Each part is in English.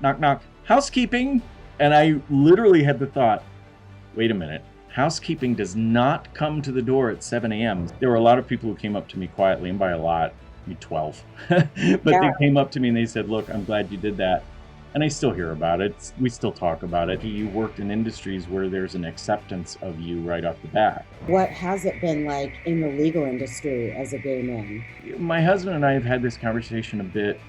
knock, knock, housekeeping. And I literally had the thought, wait a minute, housekeeping does not come to the door at 7 a.m. There were a lot of people who came up to me quietly, and by a lot, 12. But they came up to me and they said, look, I'm glad you did that. And I still hear about it. We still talk about it. You worked in industries where there's an acceptance of you right off the bat. What has it been like in the legal industry as a gay man? My husband and I have had this conversation a bit.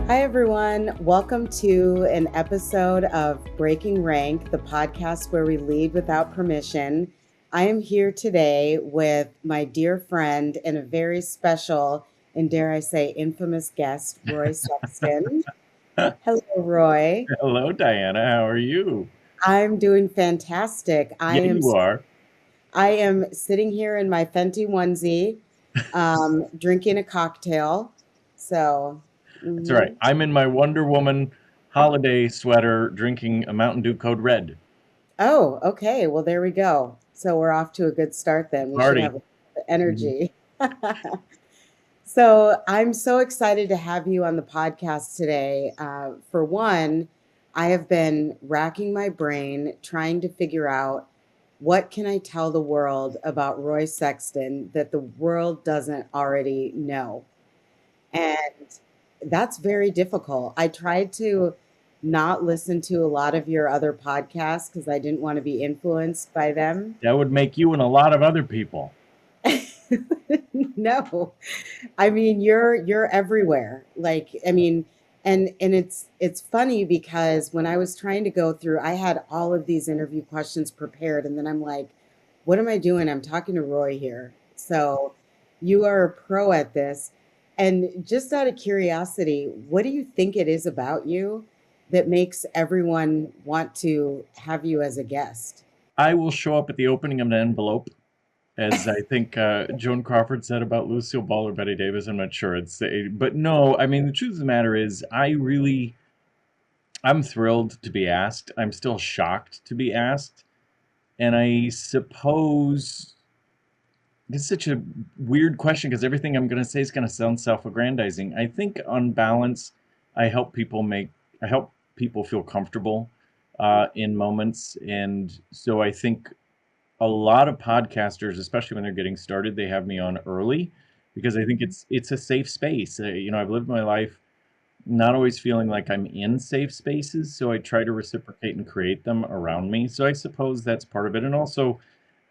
Hi, everyone. Welcome to an episode of Breaking Rank, the podcast where we lead without permission. I am here today with my dear friend and a very special and, dare I say, infamous guest, Roy Sexton. Hello, Roy. Hello, Diana. How are you? I'm doing fantastic. You are. I am sitting here in my Fenty onesie, drinking a cocktail. That's right. I'm in my Wonder Woman holiday sweater drinking a Mountain Dew Code Red. Oh, okay. Well, there we go. So we're off to a good start then. We Party. should have energy. So I'm so excited to have you on the podcast today. For one, I have been racking my brain trying to figure out what can I tell the world about Roy Sexton that the world doesn't already know. And that's very difficult. I tried to not listen to a lot of your other podcasts because I didn't want to be influenced by them. That would make you and a lot of other people. No, I mean you're everywhere. And it's funny because when I was trying to go through, I had all of these interview questions prepared, and then I'm like, what am I doing? I'm talking to Roy here. So you are a pro at this. And just out of curiosity, what do you think it is about you that makes everyone want to have you as a guest? I will show up at the opening of an envelope, as I think Joan Crawford said about Lucille Ball or Betty Davis. I'm not sure. But no, I mean, the truth of the matter is I'm thrilled to be asked. I'm still shocked to be asked. And I suppose it's such a weird question because everything I'm going to say is going to sound self-aggrandizing. I think on balance, I help people feel comfortable in moments. And so I think a lot of podcasters, especially when they're getting started, they have me on early because I think it's a safe space. I've lived my life not always feeling like I'm in safe spaces, so I try to reciprocate and create them around me. So I suppose that's part of it. And also,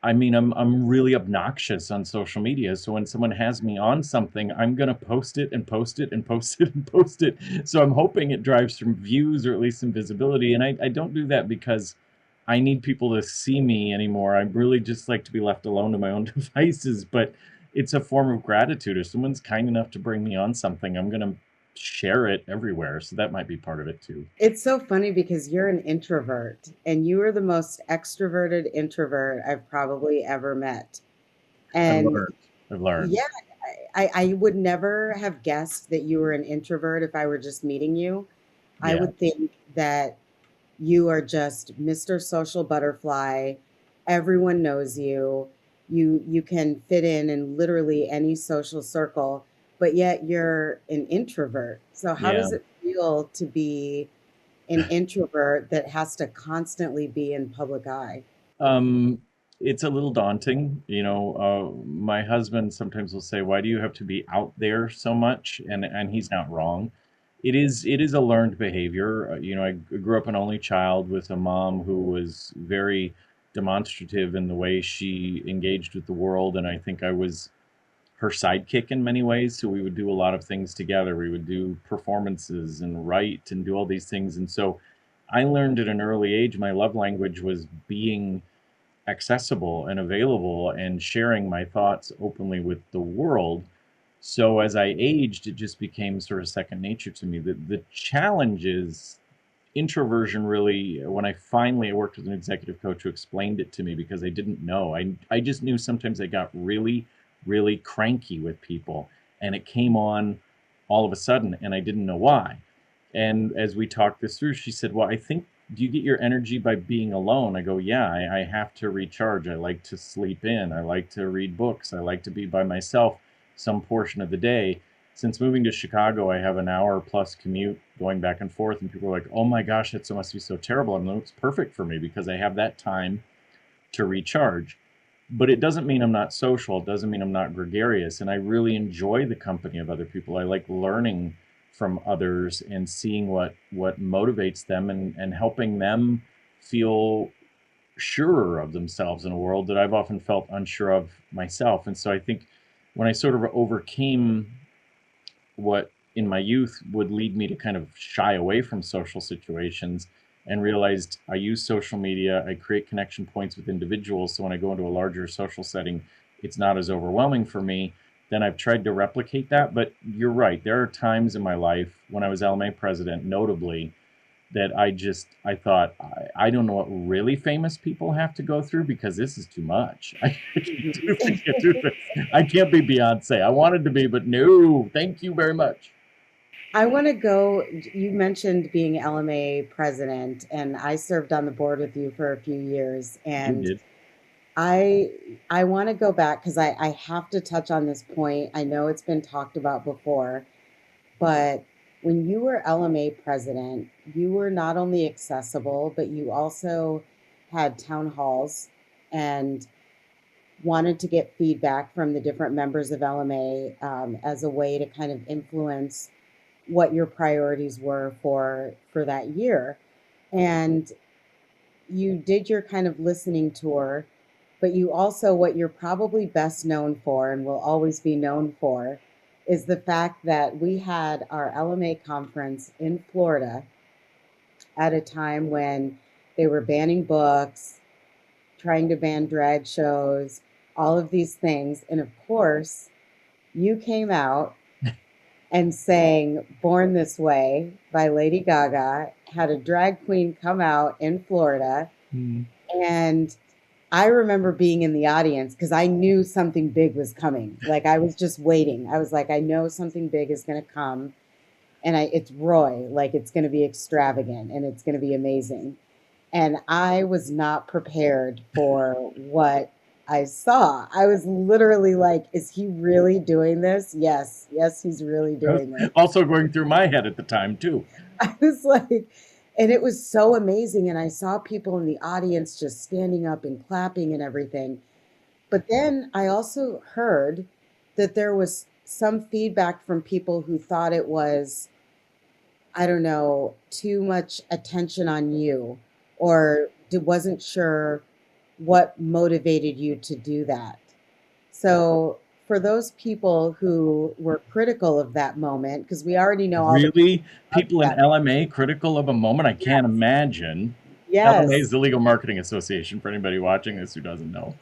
I mean, I'm really obnoxious on social media. So when someone has me on something, I'm going to post it and post it and post it and post it. So I'm hoping it drives some views or at least some visibility. And I don't do that because I need people to see me anymore. I really just like to be left alone to my own devices. But it's a form of gratitude. If someone's kind enough to bring me on something, I'm going to share it everywhere. So that might be part of it too. It's so funny because you're an introvert and you are the most extroverted introvert I've probably ever met. And I've learned. Yeah, I would never have guessed that you were an introvert if I were just meeting you. I Yeah. would think that you are just Mr. Social Butterfly. Everyone knows you. You can fit in literally any social circle, but yet you're an introvert. So how does Yeah. it feel to be an introvert that has to constantly be in public eye? It's a little daunting. My husband sometimes will say, why do you have to be out there so much? And he's not wrong. It is a learned behavior. I grew up an only child with a mom who was very demonstrative in the way she engaged with the world, and I think I was her sidekick in many ways. So we would do a lot of things together. We would do performances and write and do all these things. And so I learned at an early age my love language was being accessible and available and sharing my thoughts openly with the world. So as I aged, it just became sort of second nature to me. The challenge is introversion really, when I finally worked with an executive coach who explained it to me because I didn't know. I just knew sometimes I got really, really cranky with people and it came on all of a sudden and I didn't know why. And as we talked this through, she said, well, I think, do you get your energy by being alone? I go, yeah, I have to recharge. I like to sleep in. I like to read books. I like to be by myself some portion of the day. Since moving to Chicago, I have an hour plus commute going back and forth, and people are like, oh my gosh, that must be so terrible. I'm like, it's perfect for me because I have that time to recharge. But it doesn't mean I'm not social. It doesn't mean I'm not gregarious. And I really enjoy the company of other people. I like learning from others and seeing what motivates them and helping them feel surer of themselves in a world that I've often felt unsure of myself. And so I think when I sort of overcame what in my youth would lead me to kind of shy away from social situations and realized I use social media, I create connection points with individuals. So when I go into a larger social setting, it's not as overwhelming for me. Then I've tried to replicate that. But you're right. There are times in my life when I was LMA president, notably, that I thought, I don't know what really famous people have to go through because this is too much. I can't do this. I can't be Beyonce. I wanted to be, but no, thank you very much. I want to go. You mentioned being LMA president, and I served on the board with you for a few years. You And did. I I want to go back because I have to touch on this point. I know it's been talked about before, but when you were LMA president, you were not only accessible, but you also had town halls and wanted to get feedback from the different members of LMA as a way to kind of influence what your priorities were for that year. And you did your kind of listening tour, but you also, what you're probably best known for and will always be known for, is the fact that we had our LMA conference in Florida at a time when they were banning books, trying to ban drag shows, all of these things. And of course, you came out and sang Born This Way by Lady Gaga, had a drag queen come out in Florida. Mm. And I remember being in the audience because I knew something big was coming. Like I was just waiting. I was like, I know something big is going to come. And it's Roy, like it's going to be extravagant and it's going to be amazing. And I was not prepared for what I saw. I was literally like, is he really doing this? Yes, yes, he's really That was doing this. also going through my head at the time too. I was like, and it was so amazing. And I saw people in the audience just standing up and clapping and everything. But then I also heard that there was some feedback from people who thought it was, I don't know, too much attention on you or wasn't sure what motivated you to do that. So, for those people who were critical of that moment, because we already know all the Really? People in upset. LMA critical of a moment? I can't imagine. LMA is Yes. the Legal Marketing Association for anybody watching this who doesn't know.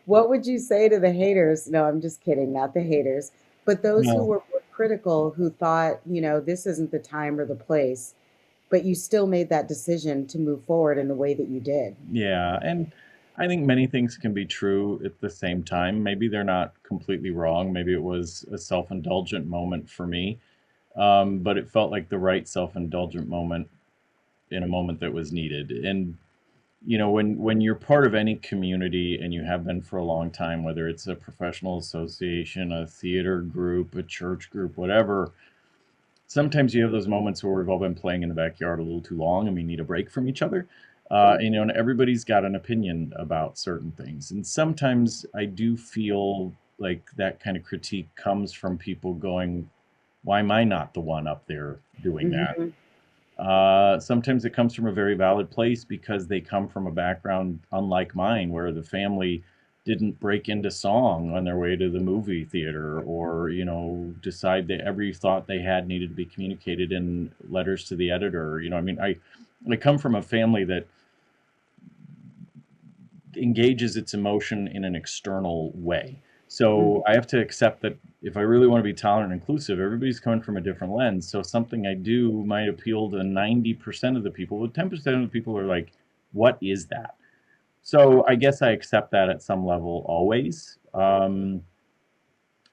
What would you say to the haters? No, I'm just kidding, not the haters, but those who No. were critical, who thought, this isn't the time or the place, but you still made that decision to move forward in the way that you did. Yeah, and I think many things can be true at the same time. Maybe they're not completely wrong. Maybe it was a self-indulgent moment for me, but it felt like the right self-indulgent moment in a moment that was needed. And when you're part of any community and you have been for a long time, whether it's a professional association, a theater group, a church group, whatever, sometimes you have those moments where we've all been playing in the backyard a little too long and we need a break from each other. And everybody's got an opinion about certain things. And sometimes I do feel like that kind of critique comes from people going, why am I not the one up there doing that? Mhm. Sometimes it comes from a very valid place because they come from a background unlike mine, where the family didn't break into song on their way to the movie theater or, decide that every thought they had needed to be communicated in letters to the editor. I come from a family that engages its emotion in an external way. So I Mhm. have to accept that if I really want to be tolerant and inclusive, everybody's coming from a different lens. So something I do might appeal to 90% of the people, but 10% of the people are like, what is that? So I guess I accept that at some level always.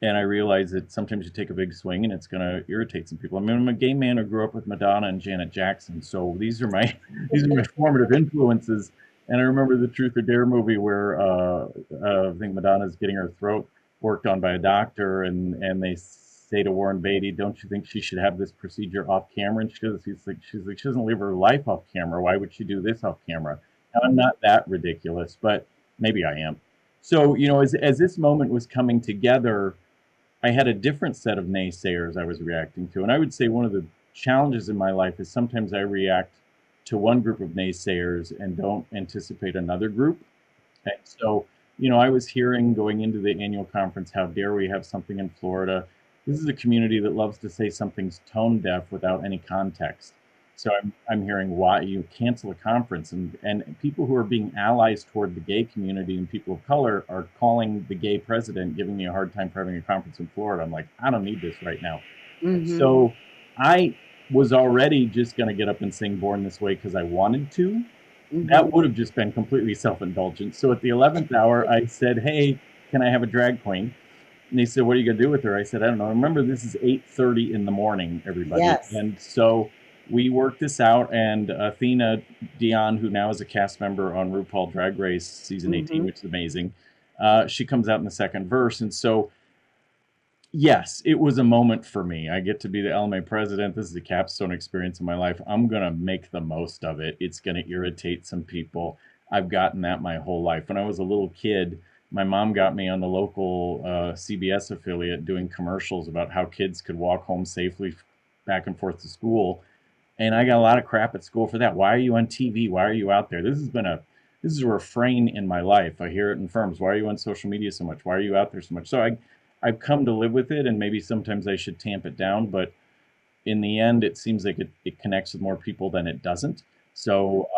And I realize that sometimes you take a big swing and it's going to irritate some people. I mean, I'm a gay man who grew up with Madonna and Janet Jackson, so these are my these are my formative influences. And I remember the Truth or Dare movie where I think Madonna's getting her throat worked on by a doctor, and they say to Warren Beatty, "Don't you think she should have this procedure off camera?" And she's like, she doesn't live her life off camera. Why would she do this off camera? Now, I'm not that ridiculous, but maybe I am. So, as this moment was coming together, I had a different set of naysayers I was reacting to. And I would say one of the challenges in my life is sometimes I react to one group of naysayers and don't anticipate another group. And so, I was hearing going into the annual conference, how dare we have something in Florida? This is a community that loves to say something's tone deaf without any context. So I'm hearing why you cancel a conference, and people who are being allies toward the gay community and people of color are calling the gay president, giving me a hard time for having a conference in Florida. I'm like, I don't need this right now. Mhm. So I was already just going to get up and sing Born This Way because I wanted to. That Mhm. would have just been completely self-indulgent. So at the 11th hour, I said, "Hey, can I have a drag queen?" And they said, "What are you going to do with her?" I said, "I don't know. Remember, this is 8:30 in the morning, everybody." Yes. And so we worked this out, and Athena Dion, who now is a cast member on RuPaul Drag Race season 18, Mhm. which is amazing, she comes out in the second verse. And so yes, it was a moment for me. I get to be the LMA president. This is a capstone experience in my life. I'm going to make the most of it. It's going to irritate some people. I've gotten that my whole life. When I was a little kid, my mom got me on the local CBS affiliate doing commercials about how kids could walk home safely back and forth to school. And I got a lot of crap at school for that. Why are you on TV? Why are you out there? This is a refrain in my life. I hear it in firms. Why are you on social media so much? Why are you out there so much? So I've come to live with it, and maybe sometimes I should tamp it down, but in the end, it seems like it connects with more people than it doesn't. So,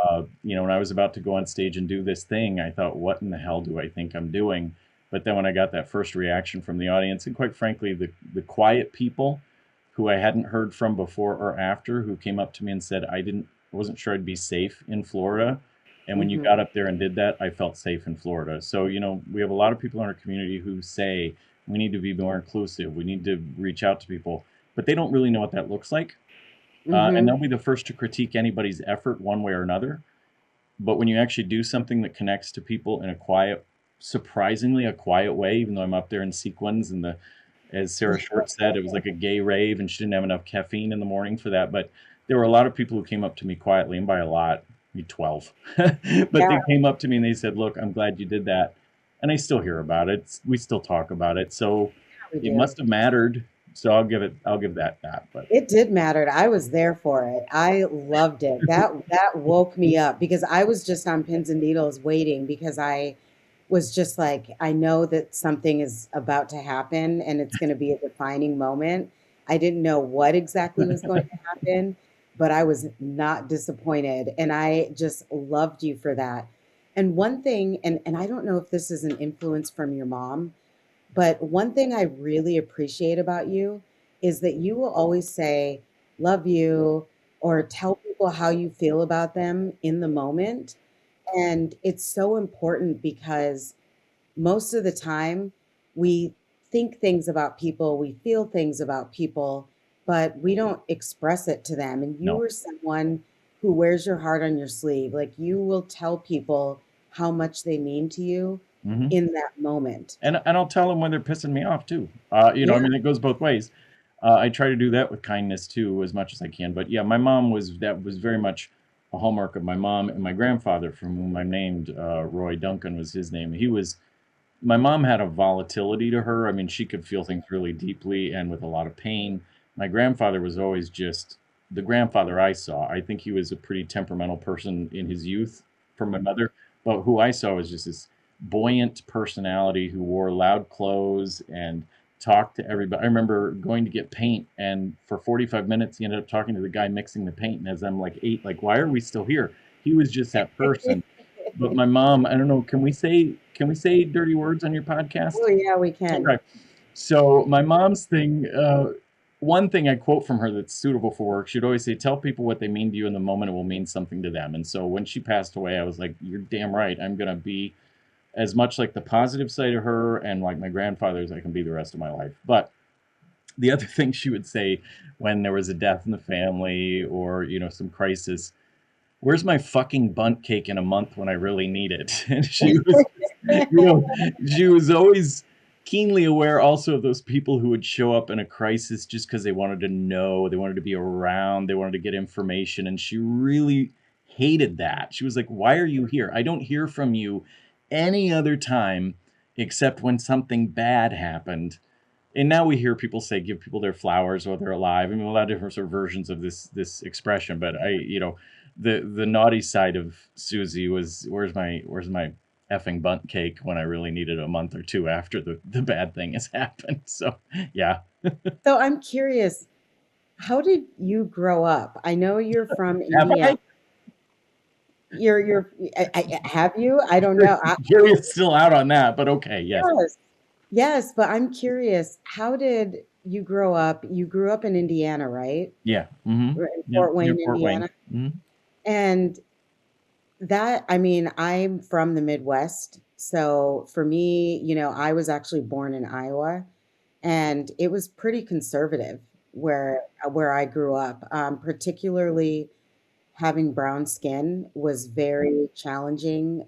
when I was about to go on stage and do this thing, I thought, what in the hell do I think I'm doing? But then when I got that first reaction from the audience, and quite frankly, the quiet people who I hadn't heard from before or after, who came up to me and said, I wasn't sure I'd be safe in Florida. And when you Mhm. got up there and did that, I felt safe in Florida. So, we have a lot of people in our community who say we need to be more inclusive. We need to reach out to people, but they don't really know what that looks like. And they'll Mhm. be the first to critique anybody's effort one way or another. But when you actually do something that connects to people in a quiet, surprisingly a quiet way, even though I'm up there in sequins and as Sarah Short said, it was like a gay rave, and she didn't have enough caffeine in the morning for that. But there were a lot of people who came up to me quietly, and by a lot, maybe 12. But Yeah, they came up to me and they said, "Look, I'm glad you did that." And I still hear about it. We still talk about it. So we it do. must have mattered. So I'll give that. But It did matter. I was there for it. I loved it. That woke me up because I was just on pins and needles waiting because I was just like, I know that something is about to happen and it's going to be a defining moment. I didn't know what exactly was going to happen, but I was not disappointed. And I just loved you for that. And one thing, and I don't know if this is an influence from your mom, but one thing I really appreciate about you is that you will always say, love you, or tell people how you feel about them in the moment. And it's so important because most of the time we think things about people, we feel things about people, but we don't express it to them. And you no. are someone who wears your heart on your sleeve. Like you will tell people how much they mean to you Hmm. in that moment. And I'll tell them when they're pissing me off too. I Yeah. mean, it goes both ways. I try to do that with kindness too, as much as I can. But yeah, my mom that was very much a hallmark of my mom and my grandfather, from whom I'm named. Roy Duncan was his name. My mom had a volatility to her. I mean, she could feel things really deeply and with a lot of pain. My grandfather was always just the grandfather I saw. I think he was a pretty temperamental person in his youth from my mother, but who I saw was just this buoyant personality who wore loud clothes and talked to everybody. I remember going to get paint, and for 45 minutes, he ended up talking to the guy mixing the paint. And as I'm like eight, like, why are we still here? He was just that person. But my mom, I don't know, can we say dirty words on your Oh podcast? yeah, we can. Okay. So my mom's thing, one thing I quote from her that's suitable for work, she'd always say, "Tell people what they mean to you in the moment; it will mean something to them." And so when she passed away, I was like, "You're damn right. I'm gonna be as much like the positive side of her and like my grandfather as I can be the rest of my life." But the other thing she would say when there was a death in the family or some crisis, "Where's my fucking bunt cake in a month when I really need it?" And you know, she was always keenly aware also of those people who would show up in a crisis just because they wanted to know, they wanted to be around, they wanted to get information, and she really hated that. She was like, "Why are you here? I don't hear from you any other time except when something bad happened." And now we hear people say, "Give people their flowers while they're alive." I mean, a lot of different sort of versions of this expression, but the naughty side of Susie was, "Where's my effing bunt cake when I really need it a month or two after the bad thing has happened." So yeah. So I'm curious, how did you grow up? I know you're from Have Indiana. I? Have you? I don't know. Jury's still out on that, but okay, yes. Yes. Yes, but I'm curious, how did you grow up? You grew up in Indiana, right? Yeah. Mm-hmm. In Yep. Fort Near Wayne, Fort Wayne. Indiana. Mm-hmm. And that, I mean, I'm from the Midwest. So for me, I was actually born in Iowa, and it was pretty conservative where I grew up. Particularly having brown skin was very challenging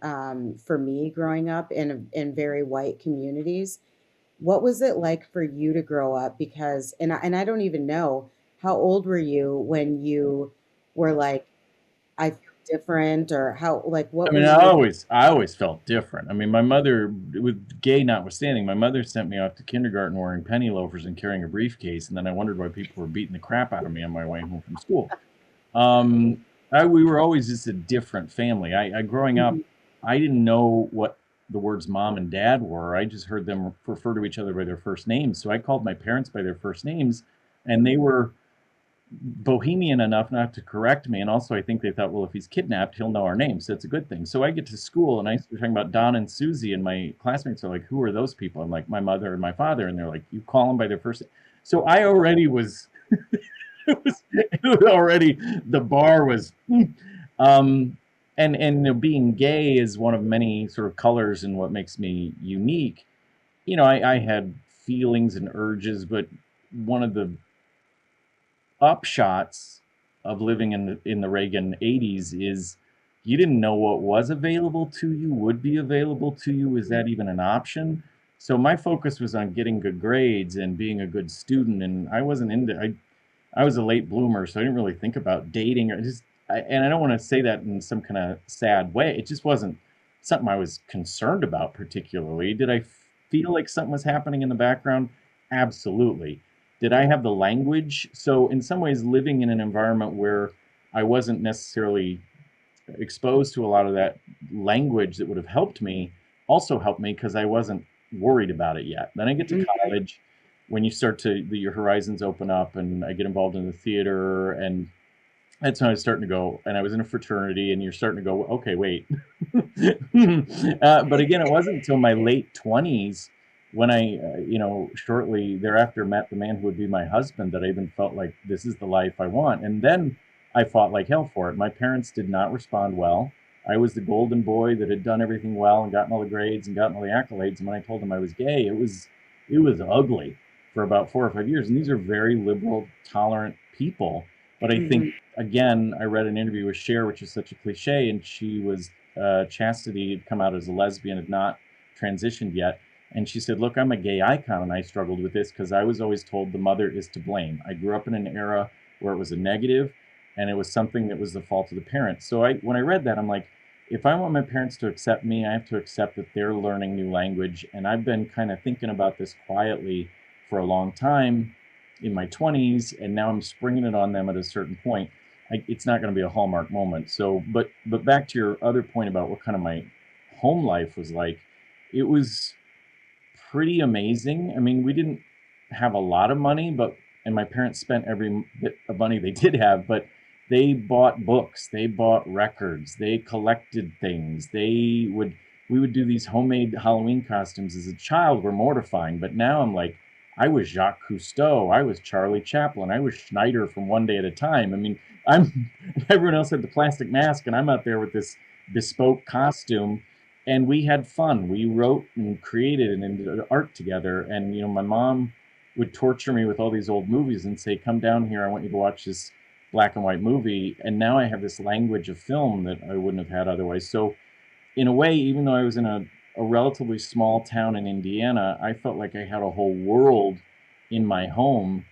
for me growing up in very white communities. What was it like for you to grow up? Because, and I don't even know, how old were you when you were like, I feel different, or how, like, I what were mean, you? I always felt different. I mean, my mother, with gay notwithstanding, my mother sent me off to kindergarten wearing penny loafers and carrying a briefcase, and then I wondered why people were beating the crap out of me on my way home from school. Um, we were always just a different family. Growing up, Mhm. I didn't know what the words mom and dad were. I just heard them refer to each other by their first names. So I called my parents by their first names, and they were bohemian enough not to correct me. And also, I think they thought, well, if he's kidnapped, he'll know our names. So it's a good thing. So I get to school and I start talking about Don and Susie, and my classmates are like, "Who are those people?" I'm like, "My mother and my father." And they're like, "You call them by their first name." So I already was, it was already, the bar was, um, and being gay is one of many sort of colors in what makes me unique. I had feelings and urges, but one of the upshots of living in the Reagan 80s is you didn't know what was available to you, would be available to you. Is that even an option? So my focus was on getting good grades and being a good student, and I wasn't into. I was a late bloomer, so I didn't really think about dating or and I don't want to say that in some kind of sad way. It just wasn't something I was concerned about particularly. Did I feel like something was happening in the background? Absolutely. Did I have the language? So in some ways, living in an environment where I wasn't necessarily exposed to a lot of that language that would have helped me also helped me because I wasn't worried about it yet. Then I get to Mhm. college, when you start to your horizons open up, and I get involved in the theater, and that's when I was starting to go, and I was in a fraternity, and you're starting to go, okay, wait. But again, it wasn't until my late 20s when I, shortly thereafter met the man who would be my husband that I even felt like this is the life I want. And then I fought like hell for it. My parents did not respond well. I was the golden boy that had done everything well and gotten all the grades and gotten all the accolades. And when I told them I was gay, it was ugly for about 4 or 5 years. And these are very liberal, tolerant people. But I think, Mhm. again, I read an interview with Cher, which is such a cliche, and she was, Chastity had come out as a lesbian, had not transitioned yet. And she said, "Look, I'm a gay icon, and I struggled with this because I was always told the mother is to blame. I grew up in an era where it was a negative, and it was something that was the fault of the parents." So when I read that, I'm like, if I want my parents to accept me, I have to accept that they're learning new language. And I've been kind of thinking about this quietly for a long time in my 20s, and now I'm springing it on them at a certain point. It's not going to be a hallmark moment. So, but back to your other point about what kind of my home life was like, it was pretty amazing. I mean, we didn't have a lot of money, and my parents spent every bit of money they did have, but They bought books, they bought records, they collected things. We would do these homemade Halloween costumes as a child were mortifying, but now I'm like, I was Jacques Cousteau, I was Charlie Chaplin, I was Schneider from One Day at a Time. I mean, I'm everyone else had the plastic mask, and I'm out there with this bespoke costume, and we had fun. We wrote and created and did art together. And my mom would torture me with all these old movies and say, "Come down here, I want you to watch this black and white movie." And now I have this language of film that I wouldn't have had otherwise. So in a way, even though I was in a relatively small town in Indiana, I felt like I had a whole world in my home.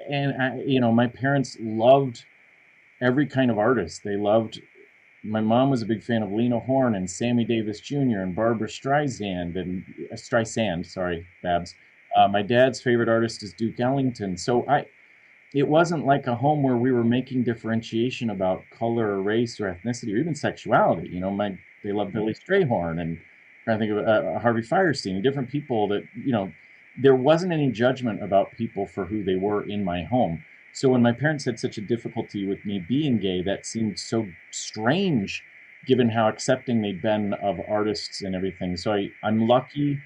And my parents loved every kind of artist. They loved My mom was a big fan of Lena Horne and Sammy Davis Jr. and Barbara Streisand Streisand, sorry, Babs. My dad's favorite artist is Duke Ellington. So it wasn't like a home where we were making differentiation about color or race or ethnicity or even sexuality. They love Billy Strayhorn, and I'm trying to think of Harvey Firestein, different people that there wasn't any judgment about people for who they were in my home. So when my parents had such a difficulty with me being gay, that seemed so strange, given how accepting they'd been of artists and everything. So I'm lucky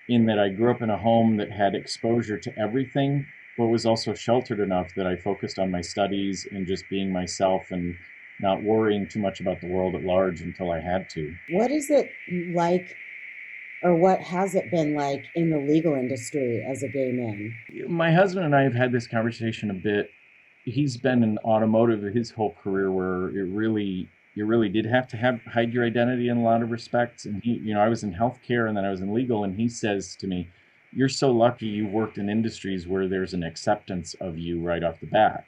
in that I grew up in a home that had exposure to everything, but was also sheltered enough that I focused on my studies and just being myself and not worrying too much about the world at large until I had to. What is it like, or what has it been like in the legal industry as a gay man? My husband and I have had this conversation a bit. He's been in automotive his whole career, where you really did have to hide your identity in a lot of respects. And I was in healthcare and then I was in legal, and he says to me, "You're so lucky you worked in industries where there's an acceptance of you right off the bat."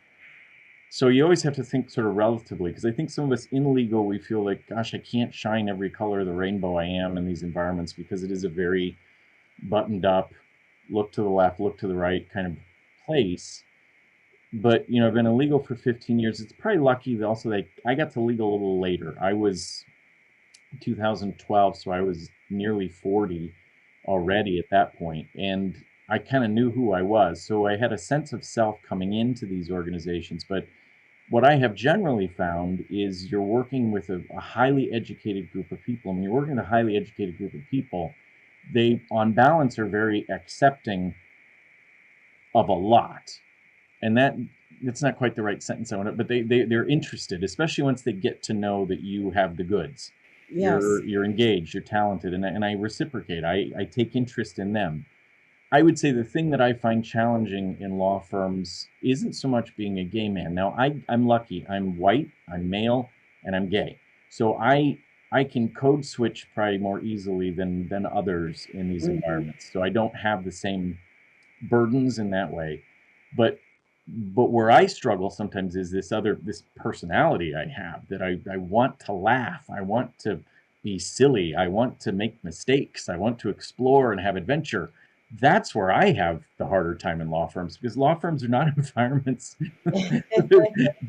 So you always have to think sort of relatively, because I think some of us in legal, we feel like, gosh, I can't shine every color of the rainbow I am in these environments, because it is a very buttoned up, look to the left, look to the right kind of place. But I've been in legal for 15 years. It's probably lucky that also that I got to legal a little later. I was 2012, so I was nearly 40 already at that point, and I kind of knew who I was. So I had a sense of self coming into these organizations. But what I have generally found is you're working with a highly educated group of people. And when you're working with a highly educated group of people, they, on balance, are very accepting of a lot. And that's not quite the right sentence I want to, but they're interested, especially once they get to know that you have the goods. Yes. You're engaged, you're talented, and I reciprocate. I take interest in them. I would say the thing that I find challenging in law firms isn't so much being a gay man. Now, I'm lucky. I'm white, I'm male, and I'm gay. So I can code switch probably more easily than others in these Hmm. environments. So I don't have the same burdens in that way. But where I struggle sometimes is this personality I have, that I want to laugh, I want to be silly, I want to make mistakes, I want to explore and have adventure. That's where I have the harder time in law firms, because law firms are not environments,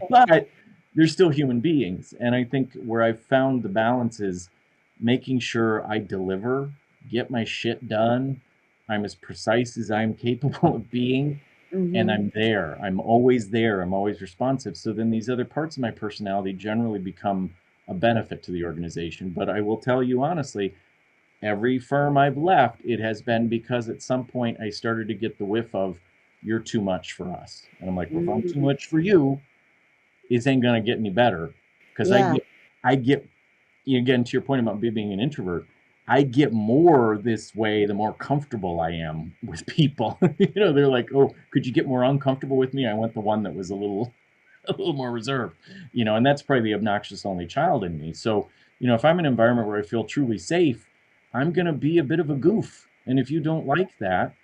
but they're still human beings. And I think where I've found the balance is making sure I deliver, get my shit done. I'm as precise as I'm capable of being, and Hmm. I'm there. I'm always there. I'm always responsive. So then these other parts of my personality generally become a benefit to the organization. But I will tell you honestly, every firm I've left, it has been because at some point I started to get the whiff of, "You're too much for us." And I'm like, "Well, if I'm too Hmm. much for you, this ain't gonna get any better." Because Yeah. I get, again, to your point about me being an introvert, I get more this way the more comfortable I am with people. They're like, "Oh, could you get more uncomfortable with me?" I went the one that was a little more reserved. And that's probably the obnoxious only child in me. So, if I'm in an environment where I feel truly safe, I'm gonna be a bit of a goof. And if you don't like that,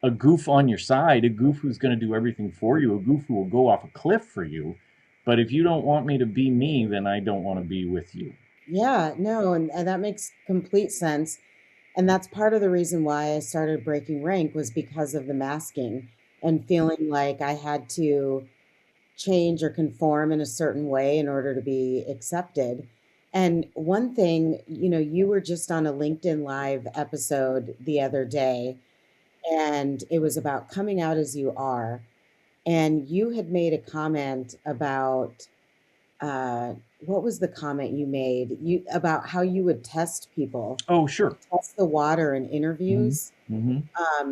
a goof on your side, a goof who's gonna do everything for you, a goof who will go off a cliff for you. But if you don't want me to be me, then I don't want to be with you. Yeah, no, and that makes complete sense. And that's part of the reason why I started breaking rank, was because of the masking and feeling like I had to change or conform in a certain way in order to be accepted. And one thing, you were just on a LinkedIn Live episode the other day, and it was about coming out as you are. and you had made a comment about uh, what was the comment you made? You about how you would test people, Oh, sure. test the water in Hmm. interviews. Hmm.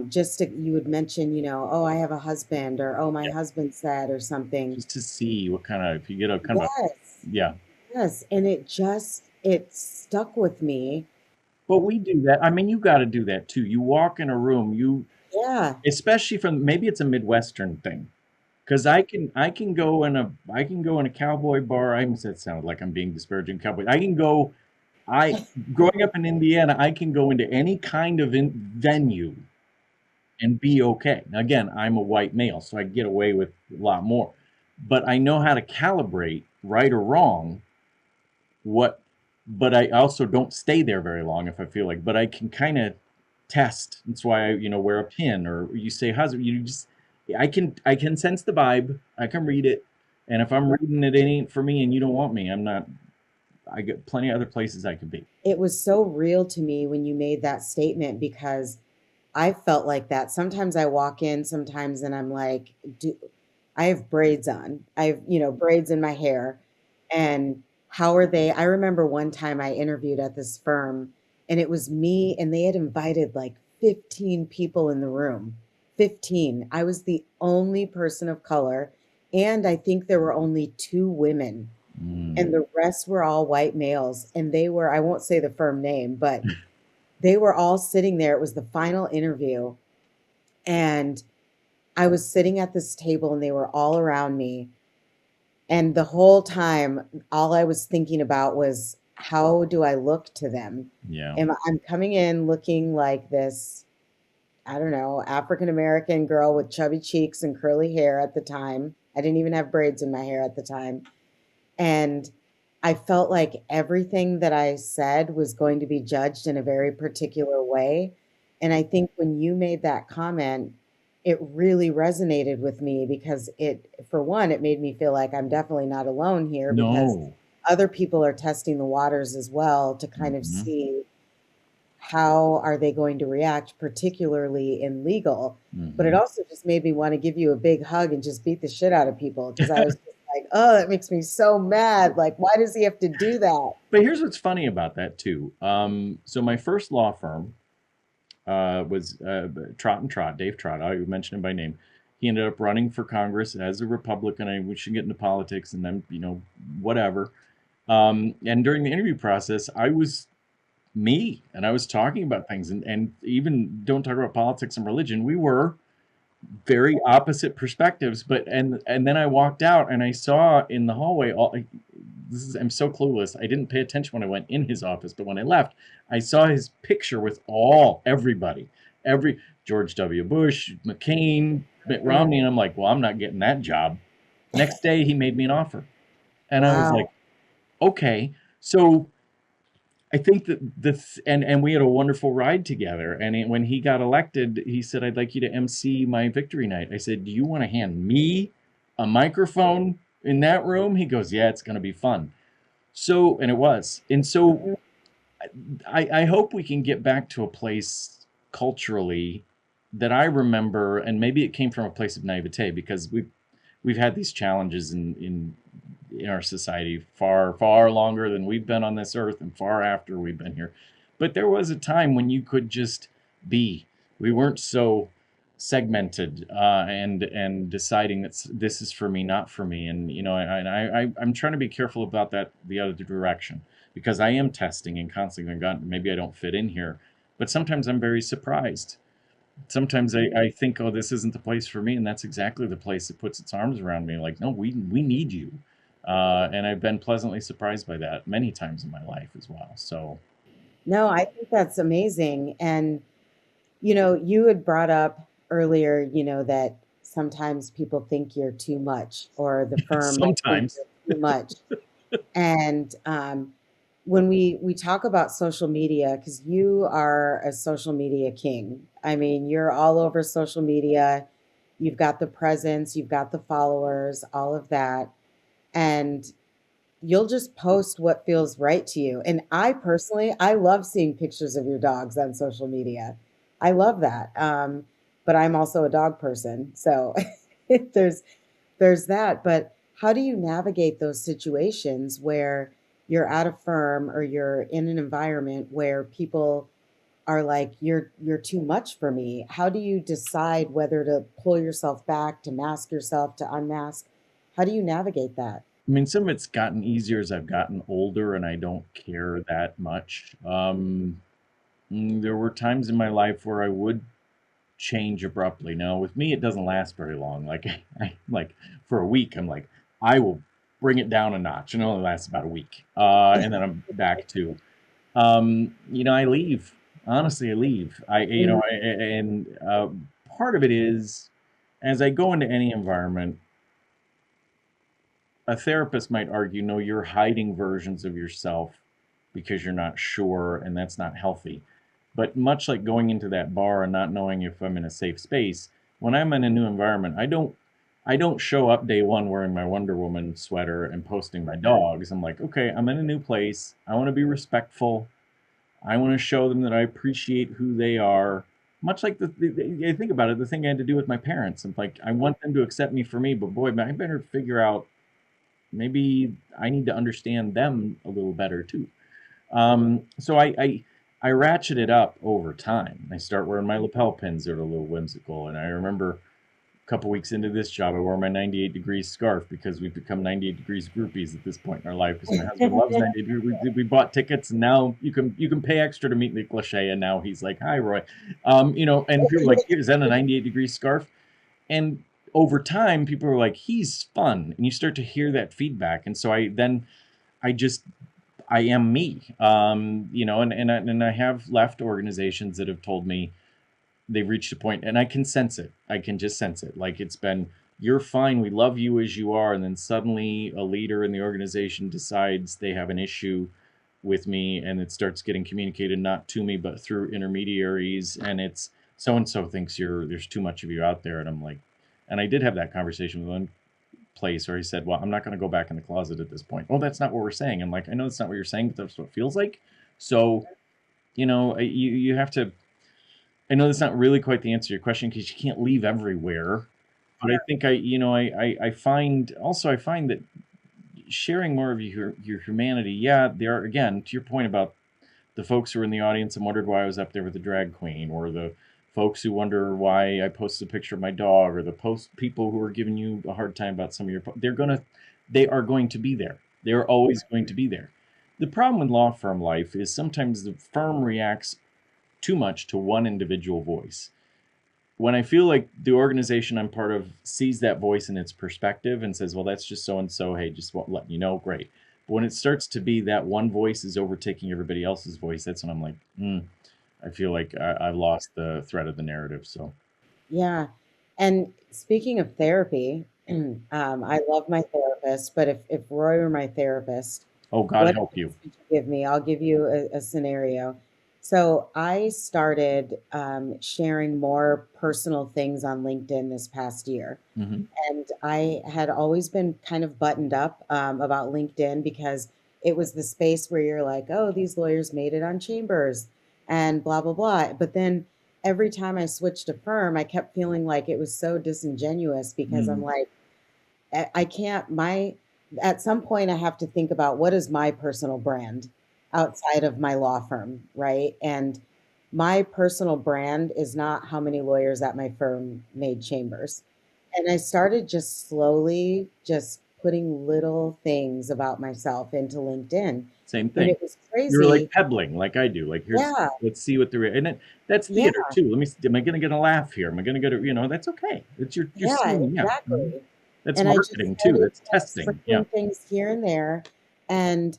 Just to, you would mention, oh, I have a husband, or oh, my Yeah. husband said, or something. Just to see what kind of, if you get a kind of a, Yes, yeah. yes, and it stuck with me. But we do that. I mean, you got to do that too. You walk in a room, Yeah, especially from, maybe it's a Midwestern thing. Because I can go in a cowboy bar. I that sounded like I'm being disparaging cowboy. I growing up in Indiana, I can go into any kind of venue and be okay. Now, again, I'm a white male, so I get away with a lot more. But I know how to calibrate, right or wrong, what, but I also don't stay there very long if I feel like, but I can kind of test. That's why I, wear a pin, or you say husband, I can sense the vibe, I can read it. And if I'm reading it ain't for me and you don't want me, I'm not, I get plenty of other places I could be. it was so real to me when you made that statement, because I felt like that. Sometimes I walk in sometimes and I'm like, do I have braids on? I have, braids in my hair. And how are they? I remember one time I interviewed at this firm, and it was me, and they had invited like 15 people in the room. 15. I was the only person of color, and I think there were only two women, Mm, and the rest were all white males. And they were, I won't say the firm name, but they were all sitting there. It was the final interview. And I was sitting at this table and they were all around me. And the whole time, all I was thinking about was, how do I look to them? yeah. I'm coming in looking like this, I don't know, African American girl with chubby cheeks and curly hair at the time. I didn't even have braids in my hair at the time. And I felt like everything that I said was going to be judged in a very particular way. And I think when you made that comment, it really resonated with me, because for one, it made me feel like I'm definitely not alone here, because No. other people are testing the waters as well to kind of Hmm. see how are they going to react, particularly in legal. But it Hmm. also just made me want to give you a big hug and just beat the shit out of people, because I was just like, oh, that makes me so mad. Like, why does he have to do that? But here's what's funny about that too. So my first law firm was Trot and Trot, Dave Trot. I mentioned him by name. He ended up running for Congress as a Republican. We should get into politics, and then whatever. And during the interview process, I was me, and I was talking about things, and even don't talk about politics and religion. We were very opposite perspectives, but and then I walked out and I saw in the hallway all this is I'm so clueless. I didn't pay attention when I went in his office, but when I left, I saw his picture with everybody, every George W. Bush, McCain, Mitt Mhm. Romney, and I'm like, well, I'm not getting that job. Next day, he made me an offer, and I was like, Wow. okay. So I think that and we had a wonderful ride together. And when he got elected, he said, "I'd like you to MC my victory night." I said, "Do you want to hand me a microphone in that room?" He goes, "Yeah, it's going to be fun." So, and it was. And so Mhm. I hope we can get back to a place culturally that I remember, and maybe it came from a place of naivete, because we've had these challenges in our society far far longer than we've been on this earth, and far after we've been here. But there was a time when you could just be. We weren't so segmented, and deciding that this is for me, not for me. And I'm trying to be careful about that the other direction, because I am testing and constantly going, God, maybe I don't fit in here. But sometimes I'm very surprised. Sometimes I think, oh, this isn't the place for me, and that's exactly the place that puts its arms around me. Like, no, we need you, and I've been pleasantly surprised by that many times in my life as well. So, No, I think that's amazing. And, you had brought up earlier, that sometimes people think you're too much, or the firm might think sometimes. you're too much. And when we talk about social media, because you are a social media king. I mean, you're all over social media. You've got the presence, you've got the followers, all of that. And you'll just post what feels right to you. And I personally, I love seeing pictures of your dogs on social media. I love that. But I'm also a dog person. So there's there's that. But how do you navigate those situations where you're at a firm or you're in an environment where people are like, you're too much for me? How do you decide whether to pull yourself back, to mask yourself, to unmask? How do you navigate that? I mean, some of it's gotten easier as I've gotten older and I don't care that much. There were times in my life where I would change abruptly. Now, with me, it doesn't last very long. Like, like for a week, I'm like, I will bring it down a notch, and it only lasts about a week, and then I'm back to, I leave. Honestly, I leave. Mhm. And part of it is, as I go into any environment, a therapist might argue, no, you're hiding versions of yourself because you're not sure, and that's not healthy. But much like going into that bar and not knowing if I'm in a safe space, when I'm in a new environment, I don't show up day one wearing my Wonder Woman sweater and posting my dogs. I'm like, okay, I'm in a new place. I want to be respectful. I want to show them that I appreciate who they are. Much like I think about it, the thing I had to do with my parents. I'm like, I want them to accept me for me, but boy, I better figure out, maybe I need to understand them a little better too. So I ratchet it up over time. I start wearing my lapel pins that are a little whimsical, and I remember a couple weeks into this job, I wore my 98 degrees scarf because we've become 98 degrees groupies at this point in our life. Because my husband loves 98 degrees. We bought tickets, and now you can pay extra to meet Nick Lachey, and now he's like, "Hi, Roy," and people are like, "Is that a 98 degree scarf?" And over time, people are like, "He's fun," and you start to hear that feedback, and so I just I am me. And I have left organizations that have told me they've reached a point, and I can sense it. I can just sense it. Like, it's been, you're fine, we love you as you are, and then suddenly a leader in the organization decides they have an issue with me, and it starts getting communicated not to me but through intermediaries, and it's so and so thinks there's too much of you out there, and I'm like, and I did have that conversation with one place where he said, "Well, I'm not going to go back in the closet at this point." "Oh, that's not what we're saying." I'm like, "I know that's not what you're saying, but that's what it feels like." So, you have to. I know that's not really quite the answer to your question because you can't leave everywhere. But I think I find that sharing more of your humanity. Yeah, there are, again, to your point about the folks who were in the audience and wondered why I was up there with the drag queen, or the folks who wonder why I posted a picture of my dog, or the post people who are giving you a hard time about some of your. They are going to be there. They're always going to be there. The problem with law firm life is sometimes the firm reacts too much to one individual voice. When I feel like the organization I'm part of sees that voice in its perspective and says, well, that's just so and so, hey, just letting you know, great. But when it starts to be that one voice is overtaking everybody else's voice, that's when I'm like, I feel like I've lost the thread of the narrative. So, Yeah. And speaking of therapy, I love my therapist, but if Roy were my therapist, oh, God what help advice you. would you give me? I'll give you a scenario. So I started sharing more personal things on LinkedIn this past year. Hmm. And I had always been kind of buttoned up about LinkedIn because it was the space where you're like, oh, these lawyers made it on Chambers and blah, blah, blah. But then every time I switched a firm, I kept feeling like it was so disingenuous because I'm Mm, like, I can't, at some point, I have to think about what is my personal brand outside of my law firm, right? And my personal brand is not how many lawyers at my firm made Chambers. And I started just slowly just putting little things about myself into LinkedIn. same And thing. it was You were like crazy. peddling, like I do. Like, Yeah. let's see what and that's Yeah. theater too. Let me. Am I going to get a laugh here? Am I going to get a? That's okay. It's you're Yeah, seeing. Yeah. Mhm. exactly. That's And I just marketing too. started That's testing. Yeah. sprinkling things here and there. And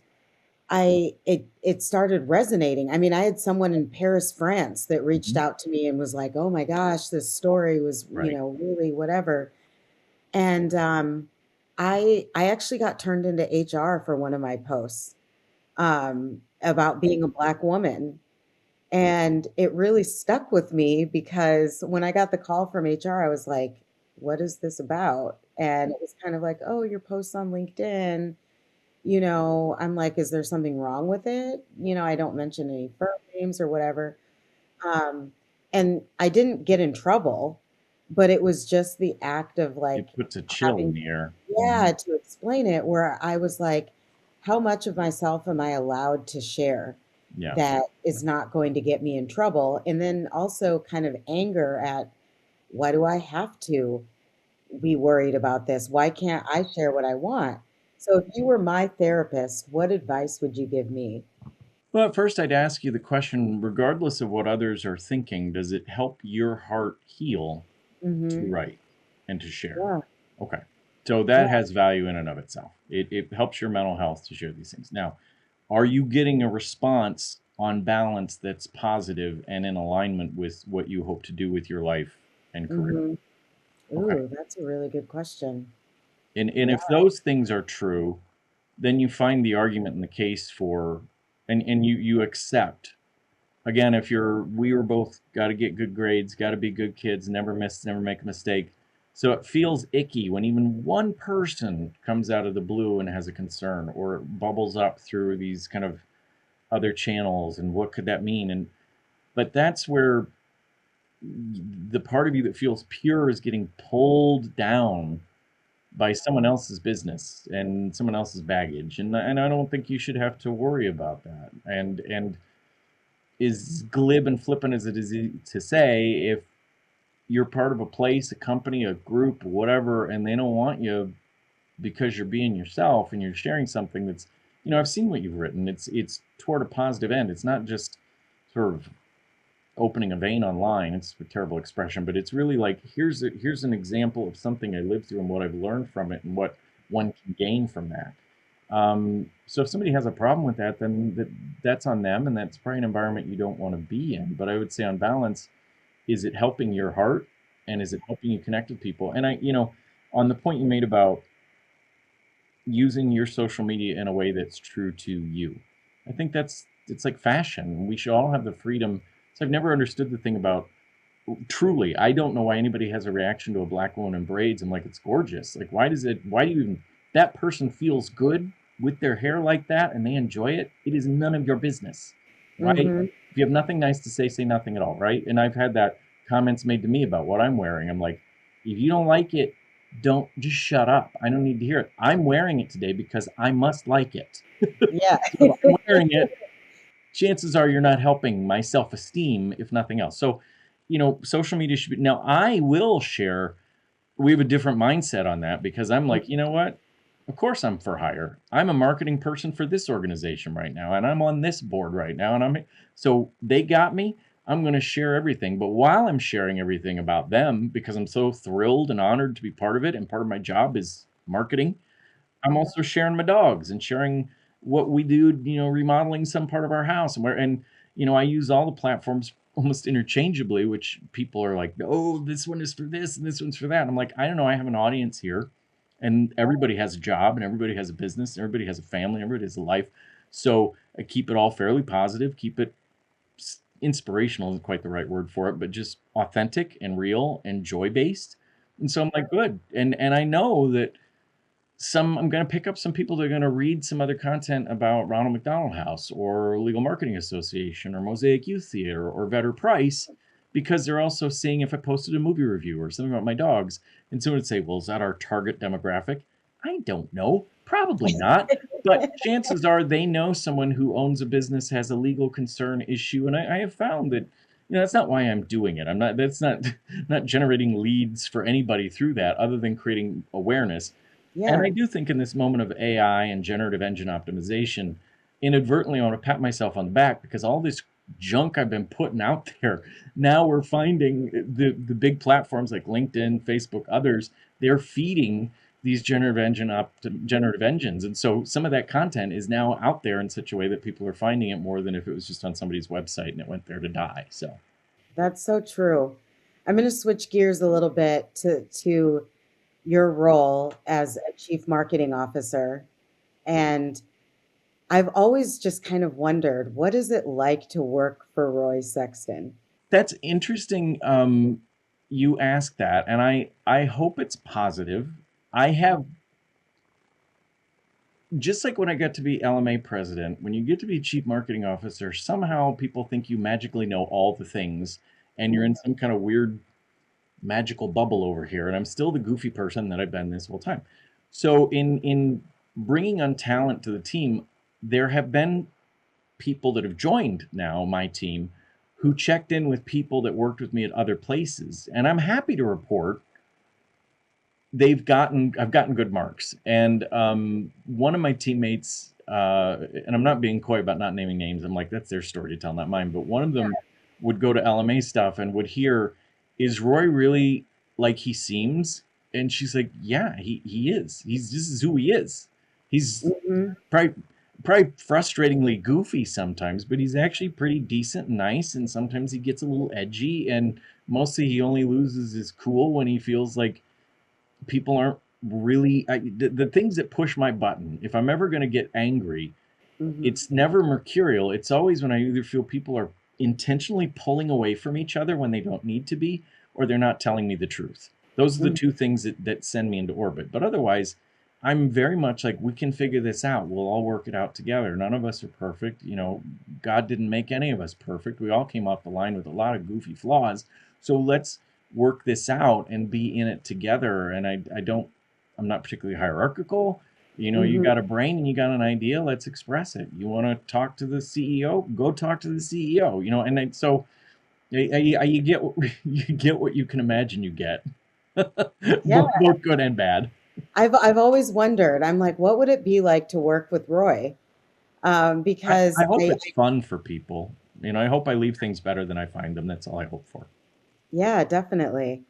it started resonating. I mean, I had someone in Paris, France that reached Mhm. out to me and was like, "Oh my gosh, this story was, Right. really whatever." And I actually got turned into HR for one of my posts about being a black woman. And it really stuck with me because when I got the call from HR, I was like, "What is this about?" And it was kind of like, "Oh, your posts on LinkedIn." I'm like, "Is there something wrong with it?" I don't mention any firm names or whatever. Um, and I didn't get in trouble, but it was just the act of like It puts a chill in having, the air. yeah, to explain it, where I was like, how much of myself am I allowed to share Yeah. that is not going to get me in trouble? And then also kind of anger at, why do I have to be worried about this? Why can't I share what I want? So if you were my therapist, what advice would you give me? Well, at first, I'd ask you the question, regardless of what others are thinking, does it help your heart heal to Mm-hmm. write and to share? Yeah. Okay. So Yeah. that has value in and of itself. It helps your mental health to share these things. Now, are you getting a response on balance that's positive and in alignment with what you hope to do with your life and career? Mm-hmm. Okay. Ooh, that's a really good question. And Yeah. if those things are true, then you find the argument in the case for, and you accept. Again, if you're, we were both got to get good grades, got to be good kids, never miss, never make a mistake. So it feels icky when even one person comes out of the blue and has a concern, or it bubbles up through these kind of other channels, and what could that mean? And but that's where the part of you that feels pure is getting pulled down by someone else's business and someone else's baggage, and I don't think you should have to worry about that. And as glib and flippant as it is to say, if you're part of a place, a company, a group, whatever, and they don't want you because you're being yourself and you're sharing something that's, I've seen what you've written. It's toward a positive end. It's not just sort of opening a vein online. It's a terrible expression, but it's really like, here's an example of something I lived through and what I've learned from it and what one can gain from that. So if somebody has a problem with that, then that's on them, and that's probably an environment you don't want to be in. But I would say, on balance, is it helping your heart, and is it helping you connect with people? And on the point you made about using your social media in a way that's true to you, I think it's like fashion. We should all have the freedom. So I've never understood the thing about, truly, I don't know why anybody has a reaction to a black woman in braids. I'm like, it's gorgeous. Like, why do you even, that person feels good with their hair like that and they enjoy it. It is none of your business, right? Mm-hmm. If you have nothing nice to say nothing at all, right? And I've had that comments made to me about what I'm wearing. I'm like, if you don't like it, don't, just shut up. I don't need to hear it. I'm wearing it today because I must like it. Yeah. So I'm wearing it, chances are you're not helping my self-esteem, if nothing else. So, social media should be, now I will share, we have a different mindset on that, because I'm like, you know what? Of course I'm for hire. I'm a marketing person for this organization right now, and I'm on this board right now, and so they got me. I'm going to share everything. But while I'm sharing everything about them, because I'm so thrilled and honored to be part of it, and part of my job is marketing, I'm also sharing my dogs and sharing what we do, remodeling some part of our house, I use all the platforms almost interchangeably, which people are like, "Oh, this one is for this and this one's for that." And I'm like, I don't know, I have an audience here, and everybody has a job, and everybody has a business, and everybody has a family, everybody has a life. So I keep it all fairly positive, keep it inspirational isn't quite the right word for it, but just authentic and real and joy based. And so I'm like, good. And I know that I'm going to pick up some people that are going to read some other content about Ronald McDonald House or Legal Marketing Association or Mosaic Youth Theater or Vetter Price, because they're also seeing if I posted a movie review or something about my dogs. And someone would say, well, is that our target demographic? I don't know. Probably not. But chances are they know someone who owns a business, has a legal concern issue. And I have found that, that's not why I'm doing it. That's not, not generating leads for anybody through that, other than creating awareness. And Yeah. I do think in this moment of AI and generative engine optimization, inadvertently, I want to pat myself on the back, because all this junk I've been putting out there, now we're finding the big platforms like LinkedIn, Facebook, others, they're feeding these generative engines. And so some of that content is now out there in such a way that people are finding it more than if it was just on somebody's website and it went there to die. So That's so true. I'm going to switch gears a little bit to your role as a chief marketing officer. And I've always just kind of wondered, what is it like to work for Roy Sexton? that's interesting. You ask that, and I hope it's positive. I have, just like when I got to be LMA president, when you get to be chief marketing officer, somehow people think you magically know all the things, and you're in some kind of weird magical bubble over here, and I'm still the goofy person that I've been this whole time. So in bringing on talent to the team, there have been people that have joined now my team who checked in with people that worked with me at other places, and I'm happy to report I've gotten good marks. And one of my teammates, and I'm not being coy about not naming names. I'm like, that's their story to tell, not mine. But one of them would go to LMA stuff and would hear, "Is Roy really like he seems?" And she's like, "Yeah, he is. This is who he is. He's Mhm. probably probably frustratingly goofy sometimes, but he's actually pretty decent and nice. And sometimes he gets a little edgy. And mostly he only loses his cool when he feels like people aren't really the things that push my button. If I'm ever going to get angry, Mhm. it's never mercurial. It's always when I either feel people are intentionally pulling away from each other when they don't need to be, or they're not telling me the truth. Those are the Mhm. two things that send me into orbit. But otherwise, I'm very much like, we can figure this out. We'll all work it out together. None of us are perfect. God didn't make any of us perfect. We all came off the line with a lot of goofy flaws. So let's work this out and be in it together. And I'm not particularly hierarchical. You Mhm. got a brain and you got an idea, let's express it. You want to talk to the CEO, go talk to the CEO. You get you get what you can imagine you get, Yeah, both good and bad. I've always wondered. I'm like, what would it be like to work with Roy? Because I hope I it's fun for people. I hope I leave things better than I find them. That's all I hope for. yeah, definitely.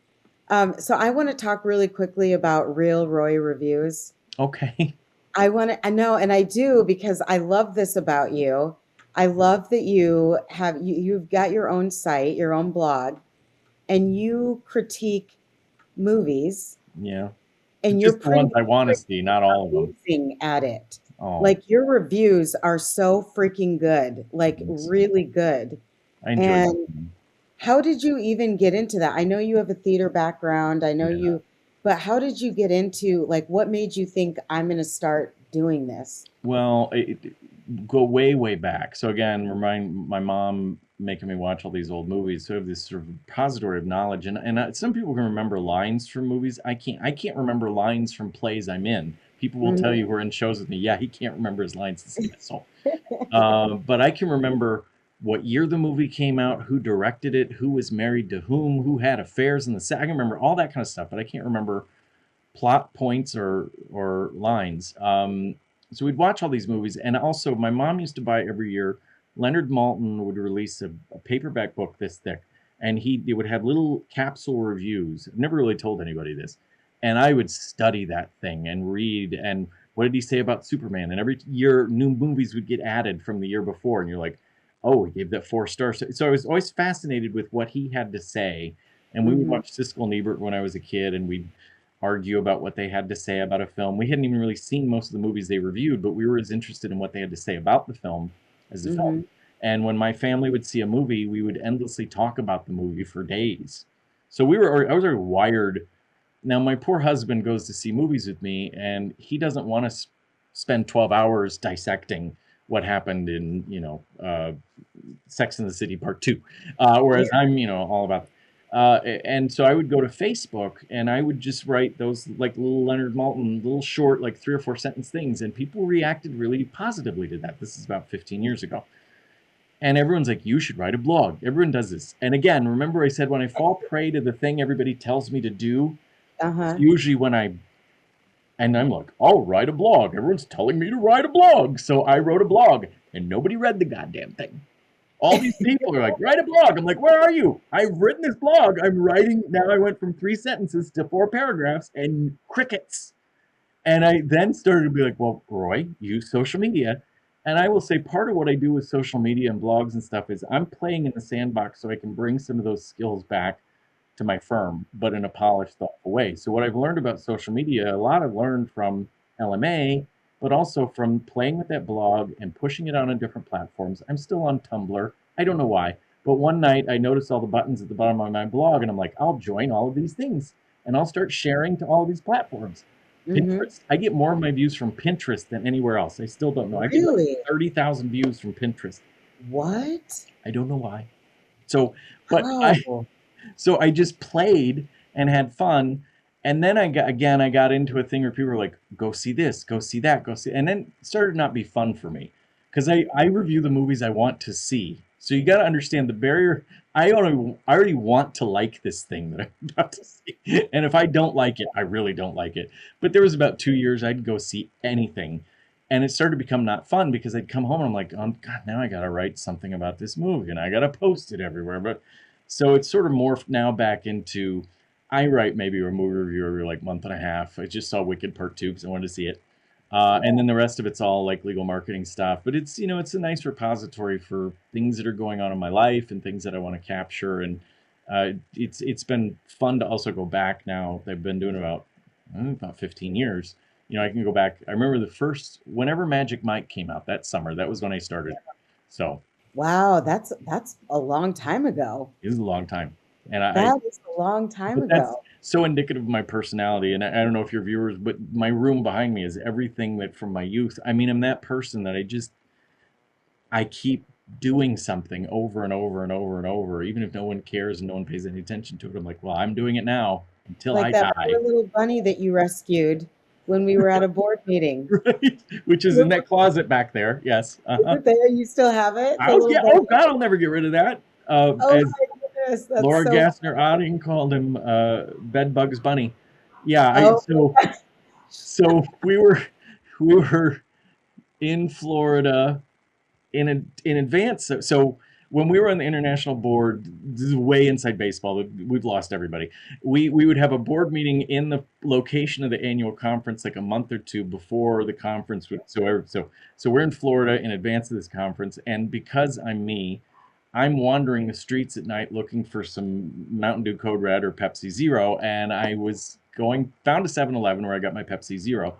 So I want to talk really quickly about real Roy reviews. Okay. I know, and I do because I love this about you. I love that you've got your own site, your own blog, and you critique movies, Yeah. and you're Just the pretty ones I want to see, not all of them. amazing at it. Oh, Like your reviews are so freaking good, like thanks. really good. I enjoy And doing them. how did you even get into that? I know you have a theater background. I know Yeah. you, but how did you get into like what made you think I'm going to start doing this? Well, go way, way back. So again, remind my mom making me watch all these old movies. So I have this sort of repository of knowledge, and some people can remember lines from movies. I can't. I can't remember lines from plays I'm in. People will tell Mhm. you who are in shows with me, yeah, he can't remember his lines. This asshole. But I can remember what year the movie came out, who directed it, who was married to whom, who had affairs in the set. I can remember all that kind of stuff, but I can't remember plot points or lines. So we'd watch all these movies, and also my mom used to buy every year. Leonard Maltin would release a paperback book this thick, and it would have little capsule reviews. I've never really told anybody this, and I would study that thing and read. And what did he say about Superman? And every year, new movies would get added from the year before, and you're like, oh, he gave that 4 stars. So I was always fascinated with what he had to say. And we would Mhm. watch Siskel and Ebert when I was a kid, and we'd argue about what they had to say about a film. We hadn't even really seen most of the movies they reviewed, but we were as interested in what they had to say about the film as the film. Mhm. And when my family would see a movie, we would endlessly talk about the movie for days. So I was already wired. Now my poor husband goes to see movies with me, and he doesn't want to spend 12 hours dissecting what happened in Sex and the City Part Two, Yeah. whereas I'm all about. And so I would go to Facebook and I would just write those like little Leonard Maltin, little short, like 3 or 4 sentence things, and people reacted really positively to that. This is about 15 years ago. And everyone's like, you should write a blog. Everyone does this. And again, remember I said when I fall prey to the thing everybody tells me to do, it's Uh-huh. usually and I'm like, I'll write a blog. Everyone's telling me to write a blog. So I wrote a blog and nobody read the goddamn thing. All these people are like, write a blog. I'm like, where are you? I've written this blog. I'm writing. Now I went from 3 sentences to 4 paragraphs and crickets. And I then started to be like, well, Roy, use social media. And I will say part of what I do with social media and blogs and stuff is I'm playing in the sandbox so I can bring some of those skills back to my firm, but in a polished, thoughtful way. So what I've learned about social media, a lot I've learned from LMA, but also from playing with that blog and pushing it on different platforms. I'm still on Tumblr. I don't know why, but one night I noticed all the buttons at the bottom of my blog, and I'm like, I'll join all of these things, and I'll start sharing to all of these platforms. Mhm. Pinterest. I get more of my views from Pinterest than anywhere else. I still don't know. I get like Really? 30,000 views from Pinterest. What? I don't know why. So, but I How? so I just played and had fun. And then I got into a thing where people were like, go see this, go see that, go see, and then it started to not be fun for me because I review the movies I want to see. So you got to understand the barrier. I already want to like this thing that I'm about to see, and if I don't like it, I really don't like it. But there was about 2 years I'd go see anything, and it started to become not fun because I'd come home and I'm like, oh God, now I got to write something about this movie and I got to post it everywhere. But so it's sort of morphed now back into I write maybe a movie review every like month and a half. I just saw Wicked Part 2 because I wanted to see it. And then the rest of it's all like legal marketing stuff. But it's, it's a nice repository for things that are going on in my life and things that I want to capture. And it's been fun to also go back now. They've been doing about 15 years. I can go back. I remember whenever Magic Mike came out that summer, that was when I started. So Wow, that's a long time ago. it was a long time. And I That is a long time But that's ago. so indicative of my personality. And I don't know if your viewers, but my room behind me is everything that from my youth. I mean, I'm that person that I keep doing something over and over and over and over, even if no one cares and no one pays any attention to it. I'm like, well, I'm doing it now until Like I that die, poor little bunny that you rescued when we were at a board meeting. right? Which is in Remember, that closet back there. Yes. is Uh-huh. it there? You still have it? The Oh little yeah. Oh bunny? God, I'll never get rid of that. Oh As my goodness, that's Laura so Gassner funny. Otting called him, Bed Bugs Bunny. Yeah. I Oh, so we were in Florida in advance. So when we were on the international board, this is way inside baseball. We've lost everybody. We would have a board meeting in the location of the annual conference like a month or two before the conference would. So we're in Florida in advance of this conference, and because I'm me, I'm wandering the streets at night looking for some Mountain Dew Code Red or Pepsi Zero, and I was found a 7-Eleven where I got my Pepsi Zero,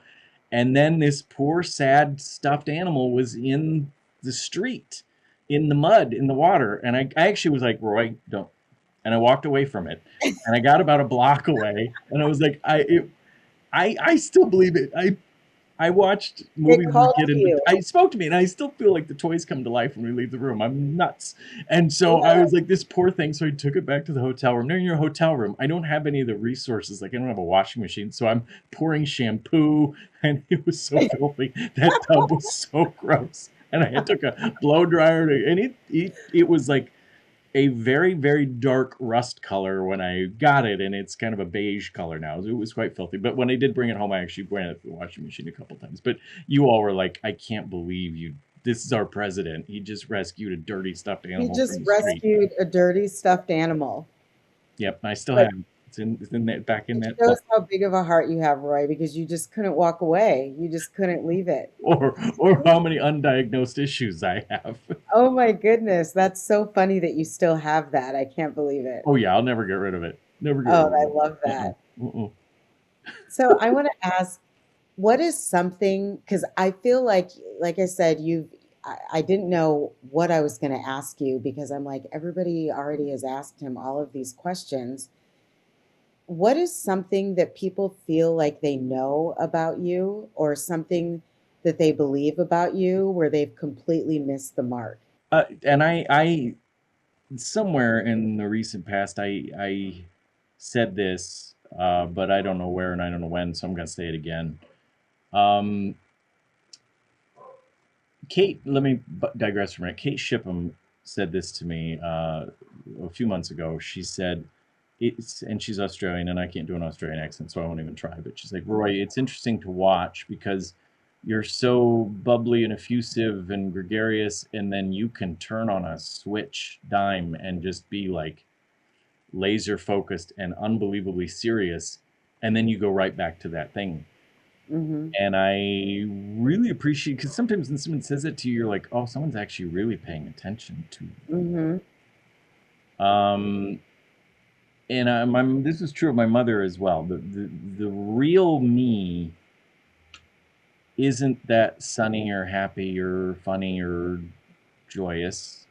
and then this poor, sad, stuffed animal was in the street, in the mud, in the water. And I actually was like, Roy, don't. And I walked away from it. And I got about a block away. And I was like, I still believe it. I watched it movies as a called kid, to and you. I spoke to me, and I still feel like the toys come to life when we leave the room. I'm nuts, and so I Yeah. was like, this poor thing. So I took it back to the hotel room. Now in your hotel room, I don't have any of the resources. Like I don't have a washing machine, so I'm pouring shampoo, and it was so filthy. That tub was so gross, and I took a blow dryer and it was like a very, very dark rust color when I got it, and it's kind of a beige color now. It was quite filthy. But when I did bring it home, I actually ran it through the washing machine a couple times. But you all were like, I can't believe you. This is our president. He just rescued a dirty stuffed He animal from just the street. rescued a dirty stuffed animal. Yep, I still But have it. It's in that back in it that shows box. how big of a heart you have, Roy, because you just couldn't walk away. You just couldn't leave it. Or how many undiagnosed issues I have. Oh my goodness, that's so funny that you still have that. I can't believe it. Oh yeah, I'll never get rid of it. Never get rid Oh, of I it. love Uh-uh. that. Uh-uh. So I want to ask, what is something, because I feel like I said, I didn't know what I was going to ask you because I'm like, everybody already has asked him all of these questions. What is something that people feel like they know about you or something that they believe about you where they've completely missed the mark? And I somewhere in the recent past, I said this, but I don't know where and I don't know when, so I'm gonna say it again. Um, Kate, let me digress for a minute. Kate Shipham said this to me a few months ago. She said, and she's Australian, and I can't do an Australian accent, so I won't even try. But she's like, Roy, it's interesting to watch because you're so bubbly and effusive and gregarious, and then you can turn on a switch dime and just be like laser focused and unbelievably serious, and then you go right back to that thing. Mm-hmm. And I really appreciate because sometimes when someone says it to you, you're like, oh, someone's actually really paying attention to Mm-hmm. you. And this is true of my mother as well. The real me isn't that sunny or happy or funny or joyous.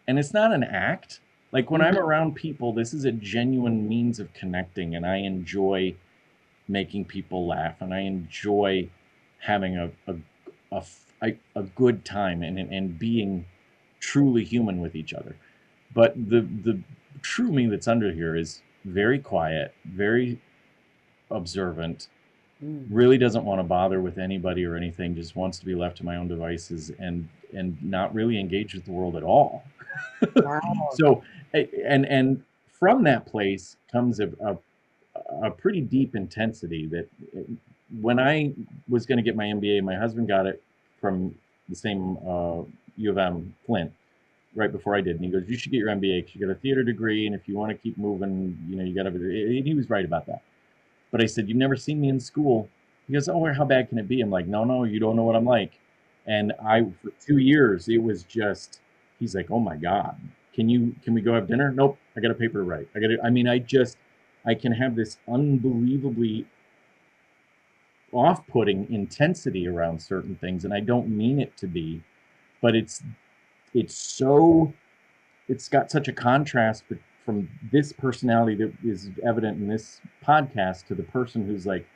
And it's not an act. Like when I'm Mm-hmm. around people, this is a genuine means of connecting, and I enjoy making people laugh, and I enjoy having a good time and being truly human with each other. But the true me that's under here is very quiet, very observant, Mm. really doesn't want to bother with anybody or anything, just wants to be left to my own devices and not really engage with the world at all. Wow. So, and from that place comes a pretty deep intensity that when I was going to get my MBA, my husband got it from the same U of M, Flint, right before I did. And he goes, "You should get your MBA because you got a theater degree, and if you want to keep moving, you got to." And he was right about that. But I said, "You've never seen me in school." He goes, "Oh, how bad can it be?" I'm like, "No, no, you don't know what I'm like." And for 2 years, it was just, he's like, "Oh my God, can we go have dinner?" Nope, I got a paper to write. I mean, I can have this unbelievably off-putting intensity around certain things, and I don't mean it to be, but it's so, it's got such a contrast from this personality that is evident in this podcast to the person who's like,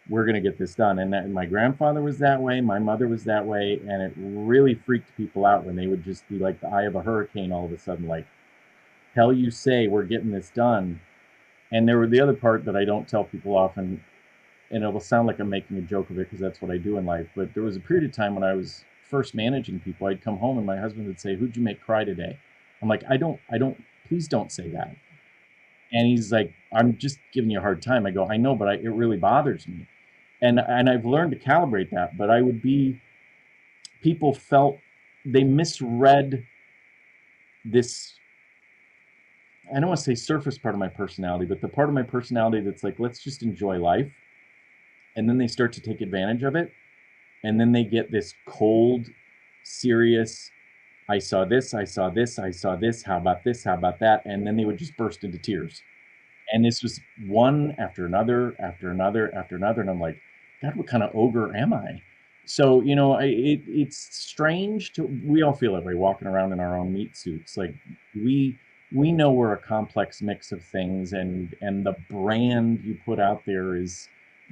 we're going to get this done. And that my grandfather was that way, my mother was that way, and it really freaked people out when they would just be like the eye of a hurricane all of a sudden, like, hell you say, we're getting this done. And there were the other part that I don't tell people often, and it will sound like I'm making a joke of it because that's what I do in life, but there was a period of time when I was first managing people, I'd come home and my husband would say, "Who'd you make cry today?" I'm like, I don't, please don't say that. And he's like, "I'm just giving you a hard time." I go, "I know, but it really bothers me." And I've learned to calibrate that, but I would be, people felt they misread this, I don't want to say surface part of my personality, but the part of my personality that's like, let's just enjoy life. And then they start to take advantage of it. And then they get this cold, serious, I saw this, I saw this, I saw this, how about this, how about that? And then they would just burst into tears. And this was one after another, after another, after another. And I'm like, God, what kind of ogre am I? So, it's strange to, we all feel that way walking around in our own meat suits. Like we, we know we're a complex mix of things, and the brand you put out there is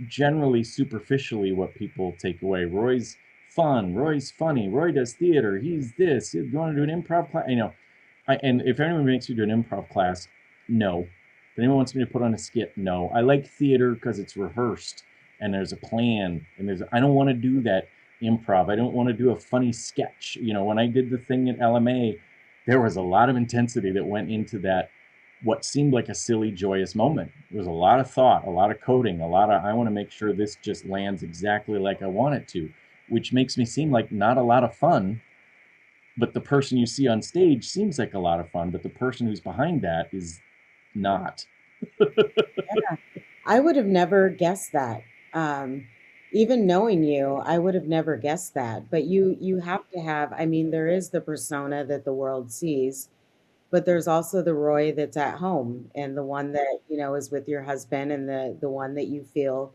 generally superficially what people take away. Roy's fun, Roy's funny, Roy does theater, he's this. You want to do an improv class? And if anyone makes me do an improv class, no. If anyone wants me to put on a skit, no. I like theater because it's rehearsed and there's a plan, and I don't want to do that improv. I don't want to do a funny sketch. When I did the thing at LMA, there was a lot of intensity that went into that, what seemed like a silly, joyous moment. There was a lot of thought, a lot of coding, a lot of, I want to make sure this just lands exactly like I want it to, which makes me seem like not a lot of fun. But the person you see on stage seems like a lot of fun, but the person who's behind that is not. Yeah. I would have never guessed that. Um, Even knowing you, I would have never guessed that. But you have to have, I mean, there is the persona that the world sees, but there's also the Roy that's at home and the one that, is with your husband and the one that you feel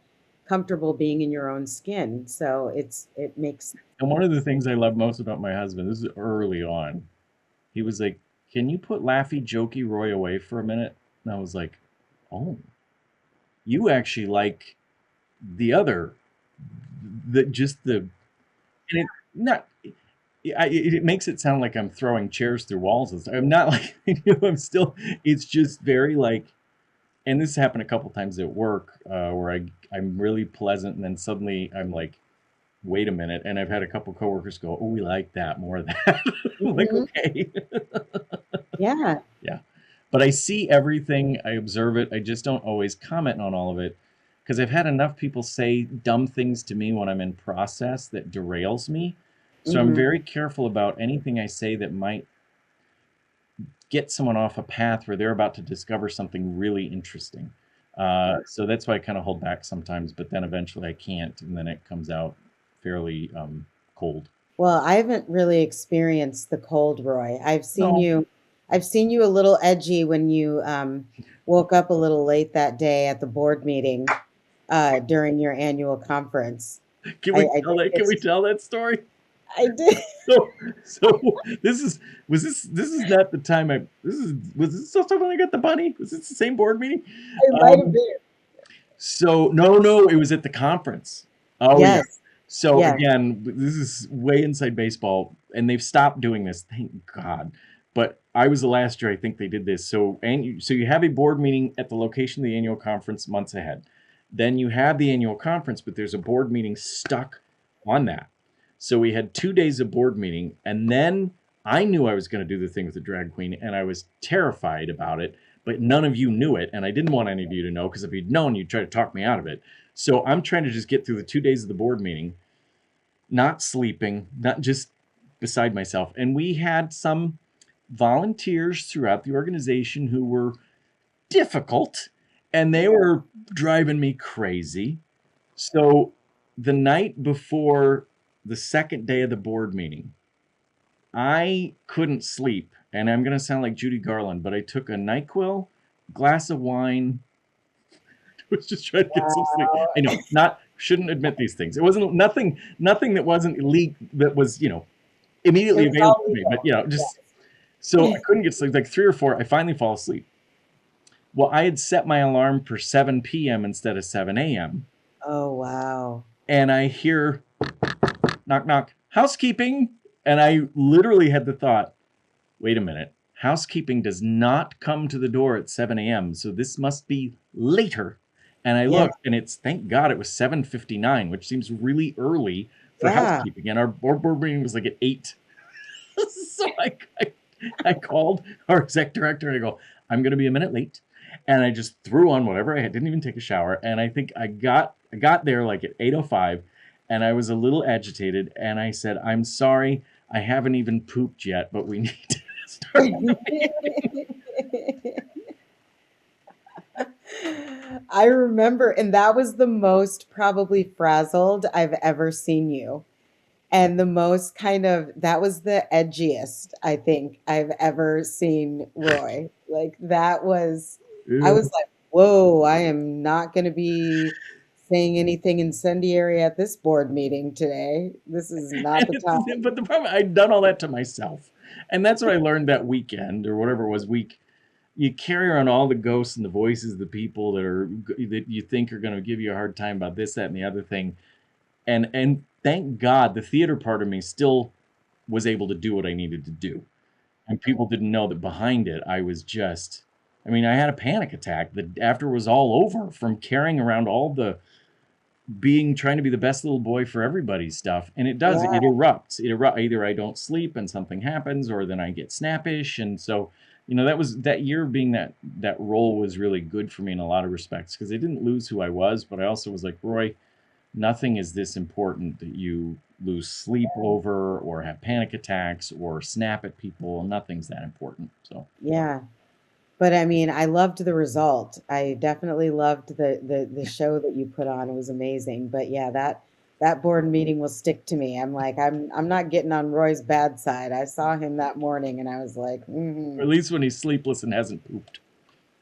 comfortable being in your own skin. So it makes And one of the things I love most about my husband, this is early on, he was like, "Can you put Laffy Jokey Roy away for a minute?" And I was like, "Oh, you actually like the other, and it not, it makes it sound like I'm throwing chairs through walls and stuff. I'm not like, I'm still, it's just very like, and this happened a couple times at work, where I'm really pleasant, and then suddenly I'm like, wait a minute. And I've had a couple coworkers go, "Oh, we like that more of that." I'm like, Mhm. okay. Yeah. Yeah. But I see everything, I observe it. I just don't always comment on all of it because I've had enough people say dumb things to me when I'm in process that derails me. So I'm Hmm. very careful about anything I say that might get someone off a path where they're about to discover something really interesting. So that's why I kind of hold back sometimes, but then eventually I can't, and then it comes out fairly cold. Well, I haven't really experienced the cold Roy. No, I've seen you a little edgy when you woke up a little late that day at the board meeting during your annual conference. can we I tell did that? get Can we to, tell that story? I did. So, so this is not the time was this also when I got the bunny? Was this the same board meeting? It might have Um, been. so no, it was at the conference. Oh yeah. Yes. So Yes. again, this is way inside baseball, and they've stopped doing this. Thank God. But I was the last year I think they did this. So you have a board meeting at the location of the annual conference months ahead. Then you have the annual conference, but there's a board meeting stuck on that. So we had 2 days of board meeting, and then I knew I was going to do the thing with the drag queen, and I was terrified about it, but none of you knew it, and I didn't want any of you to know, because if you'd known, you'd try to talk me out of it. So I'm trying to just get through the 2 days of the board meeting, not sleeping, not just beside myself. And we had some volunteers throughout the organization who were difficult, and they were driving me crazy. So the night before the second day of the board meeting, I couldn't sleep, and I'm going to sound like Judy Garland, but I took a NyQuil, glass of wine. I was just trying to get some sleep. Wow. I know, shouldn't admit these things. It wasn't nothing that wasn't that was, immediately It was available all to me, but legal. just so I couldn't get sleep. Like 3 or 4, I finally fall asleep. Well, I had set my alarm for 7 p.m. instead of 7 a.m. Oh, wow. And I hear knock, knock, housekeeping. And I literally had the thought, wait a minute, housekeeping does not come to the door at 7 a.m. So this must be later. And I Yeah. looked, and thank God it was 7:59, which seems really early for Yeah. housekeeping. And our board meeting was like at 8. So I called our exec director and I go, I'm going to be a minute late. And I just threw on whatever I had, didn't even take a shower. And I think I got there like at 8:05, and I was a little agitated. And I said, I'm sorry, I haven't even pooped yet, but we need to start. I remember, and that was the most probably frazzled I've ever seen you. And the most that was the edgiest I think I've ever seen Roy. Like I was like, whoa, I am not going to be saying anything incendiary at this board meeting today. This is not the time. But the problem, I'd done all that to myself. And that's what I learned that weekend, or whatever it was, week. You carry around all the ghosts and the voices of the people that you think are going to give you a hard time about this, that, and the other thing. And thank God the theater part of me still was able to do what I needed to do. And people didn't know that behind it, I was just, I had a panic attack that after it was all over from carrying around all the trying to be the best little boy for everybody stuff. And it does, it Yeah. erupts. Either I don't sleep and something happens, or then I get snappish. And so, that year being that role was really good for me in a lot of respects, because I didn't lose who I was, but I also was like, Roy, nothing is this important that you lose sleep over, or have panic attacks, or snap at people. Nothing's that important. So Yeah. But I mean, I loved the result. I definitely loved the show that you put on. It was amazing. But yeah, that board meeting will stick to me. I'm like, I'm not getting on Roy's bad side. I saw him that morning and I was like, or at least when he's sleepless and hasn't pooped.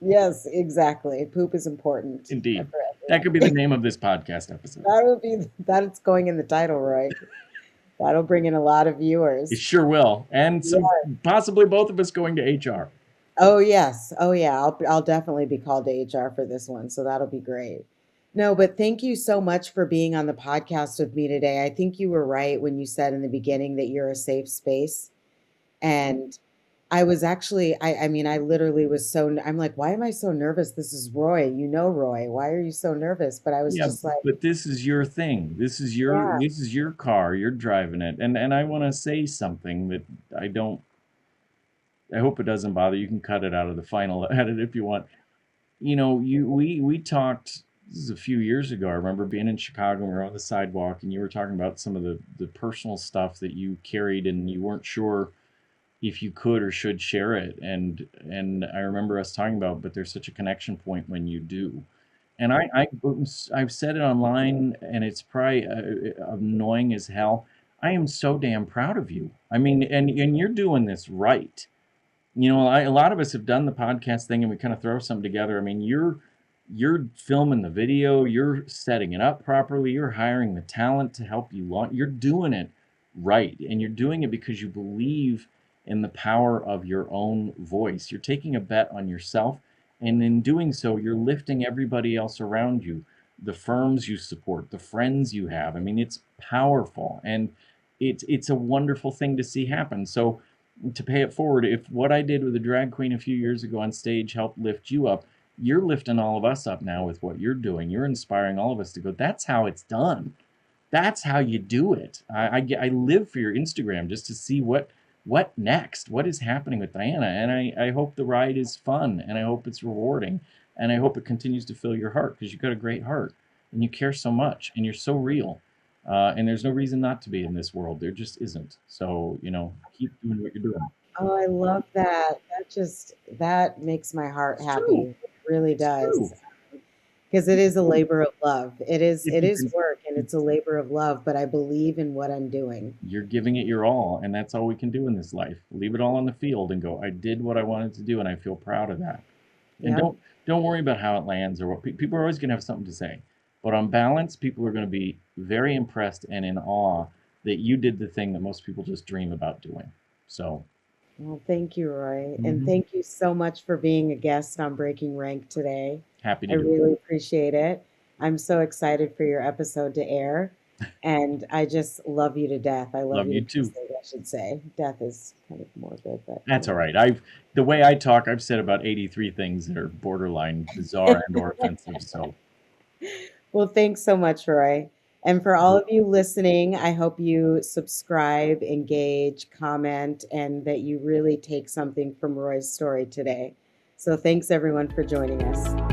yes, exactly. Poop is important. Indeed. For That could be the name of this podcast episode. That's going in the title, Roy. That'll bring in a lot of It viewers. sure will. And some Yeah. possibly both of us going to HR. Oh yes. Oh yeah. I'll definitely be called to HR for this one, so that'll be great. No, but thank you so much for being on the podcast with me today. I think you were right when you said in the beginning that you're a safe space. And I was actually, I mean, I literally was I'm like, why am I so nervous? This is Roy. You know Roy. Why are you so nervous? But I was Yeah, just like, but this is your thing. yeah, This is your car. You're driving it. And I want to say something that I hope it doesn't bother. You can cut it out of the final edit if you want. We talked, this is a few years ago. I remember being in Chicago, and we were on the sidewalk, and you were talking about some of the personal stuff that you carried, and you weren't sure if you could or should share it. And I remember us talking about, but there's such a connection point when you do. And I've said it online, and it's probably annoying as hell. I am so damn proud of you. And you're doing this right. A lot of us have done the podcast thing, and we kind of throw something together. You're filming the video, you're setting it up properly, you're hiring the talent to help you launch. You're doing it right, and you're doing it because you believe in the power of your own voice. You're taking a bet on yourself, and in doing so, you're lifting everybody else around you, the firms you support, the friends you have. It's powerful, and it's a wonderful thing to see happen. So to pay it forward, if what I did with a drag queen a few years ago on stage helped lift you up, you're lifting all of us up now with what you're doing. You're inspiring all of us to go, that's how it's done. That's how you do it. I live for your Instagram just to see what next, what is happening with Diana, and I hope the ride is fun, and I hope it's rewarding, and I hope it continues to fill your heart because you've got a great heart, and you care so much, and you're so real, and there's no reason not to be in this world. There just isn't. So keep doing what you're doing. Oh, I love that. That makes my heart It's true. happy. It really It's does. true. Because it is a labor of love. It is If it you is can, work and it's a labor of love, but I believe in what I'm doing. you're giving it your all, and that's all we can do in this life. Leave it all on the field and go, I did what I wanted to do, and I feel proud of that. And Yep. don't worry about how it lands or what people are always going to have something to say. But on balance, people are going to be very impressed and in awe that you did the thing that most people just dream about doing. So, Well, thank you, Roy. And mhm, thank you so much for being a guest on Breaking Rank today. happy I to do it. really appreciate it. I'm so excited for your episode to air. And I just love you to death. I love Love you to you too. pieces, I should say. Death is kind of morbid, but That's all right. The way I talk, I've said about 83 things that are borderline bizarre and or offensive. So, well, thanks so much, Roy. And for all of you listening, I hope you subscribe, engage, comment, and that you really take something from Roy's story today. So thanks everyone for joining us.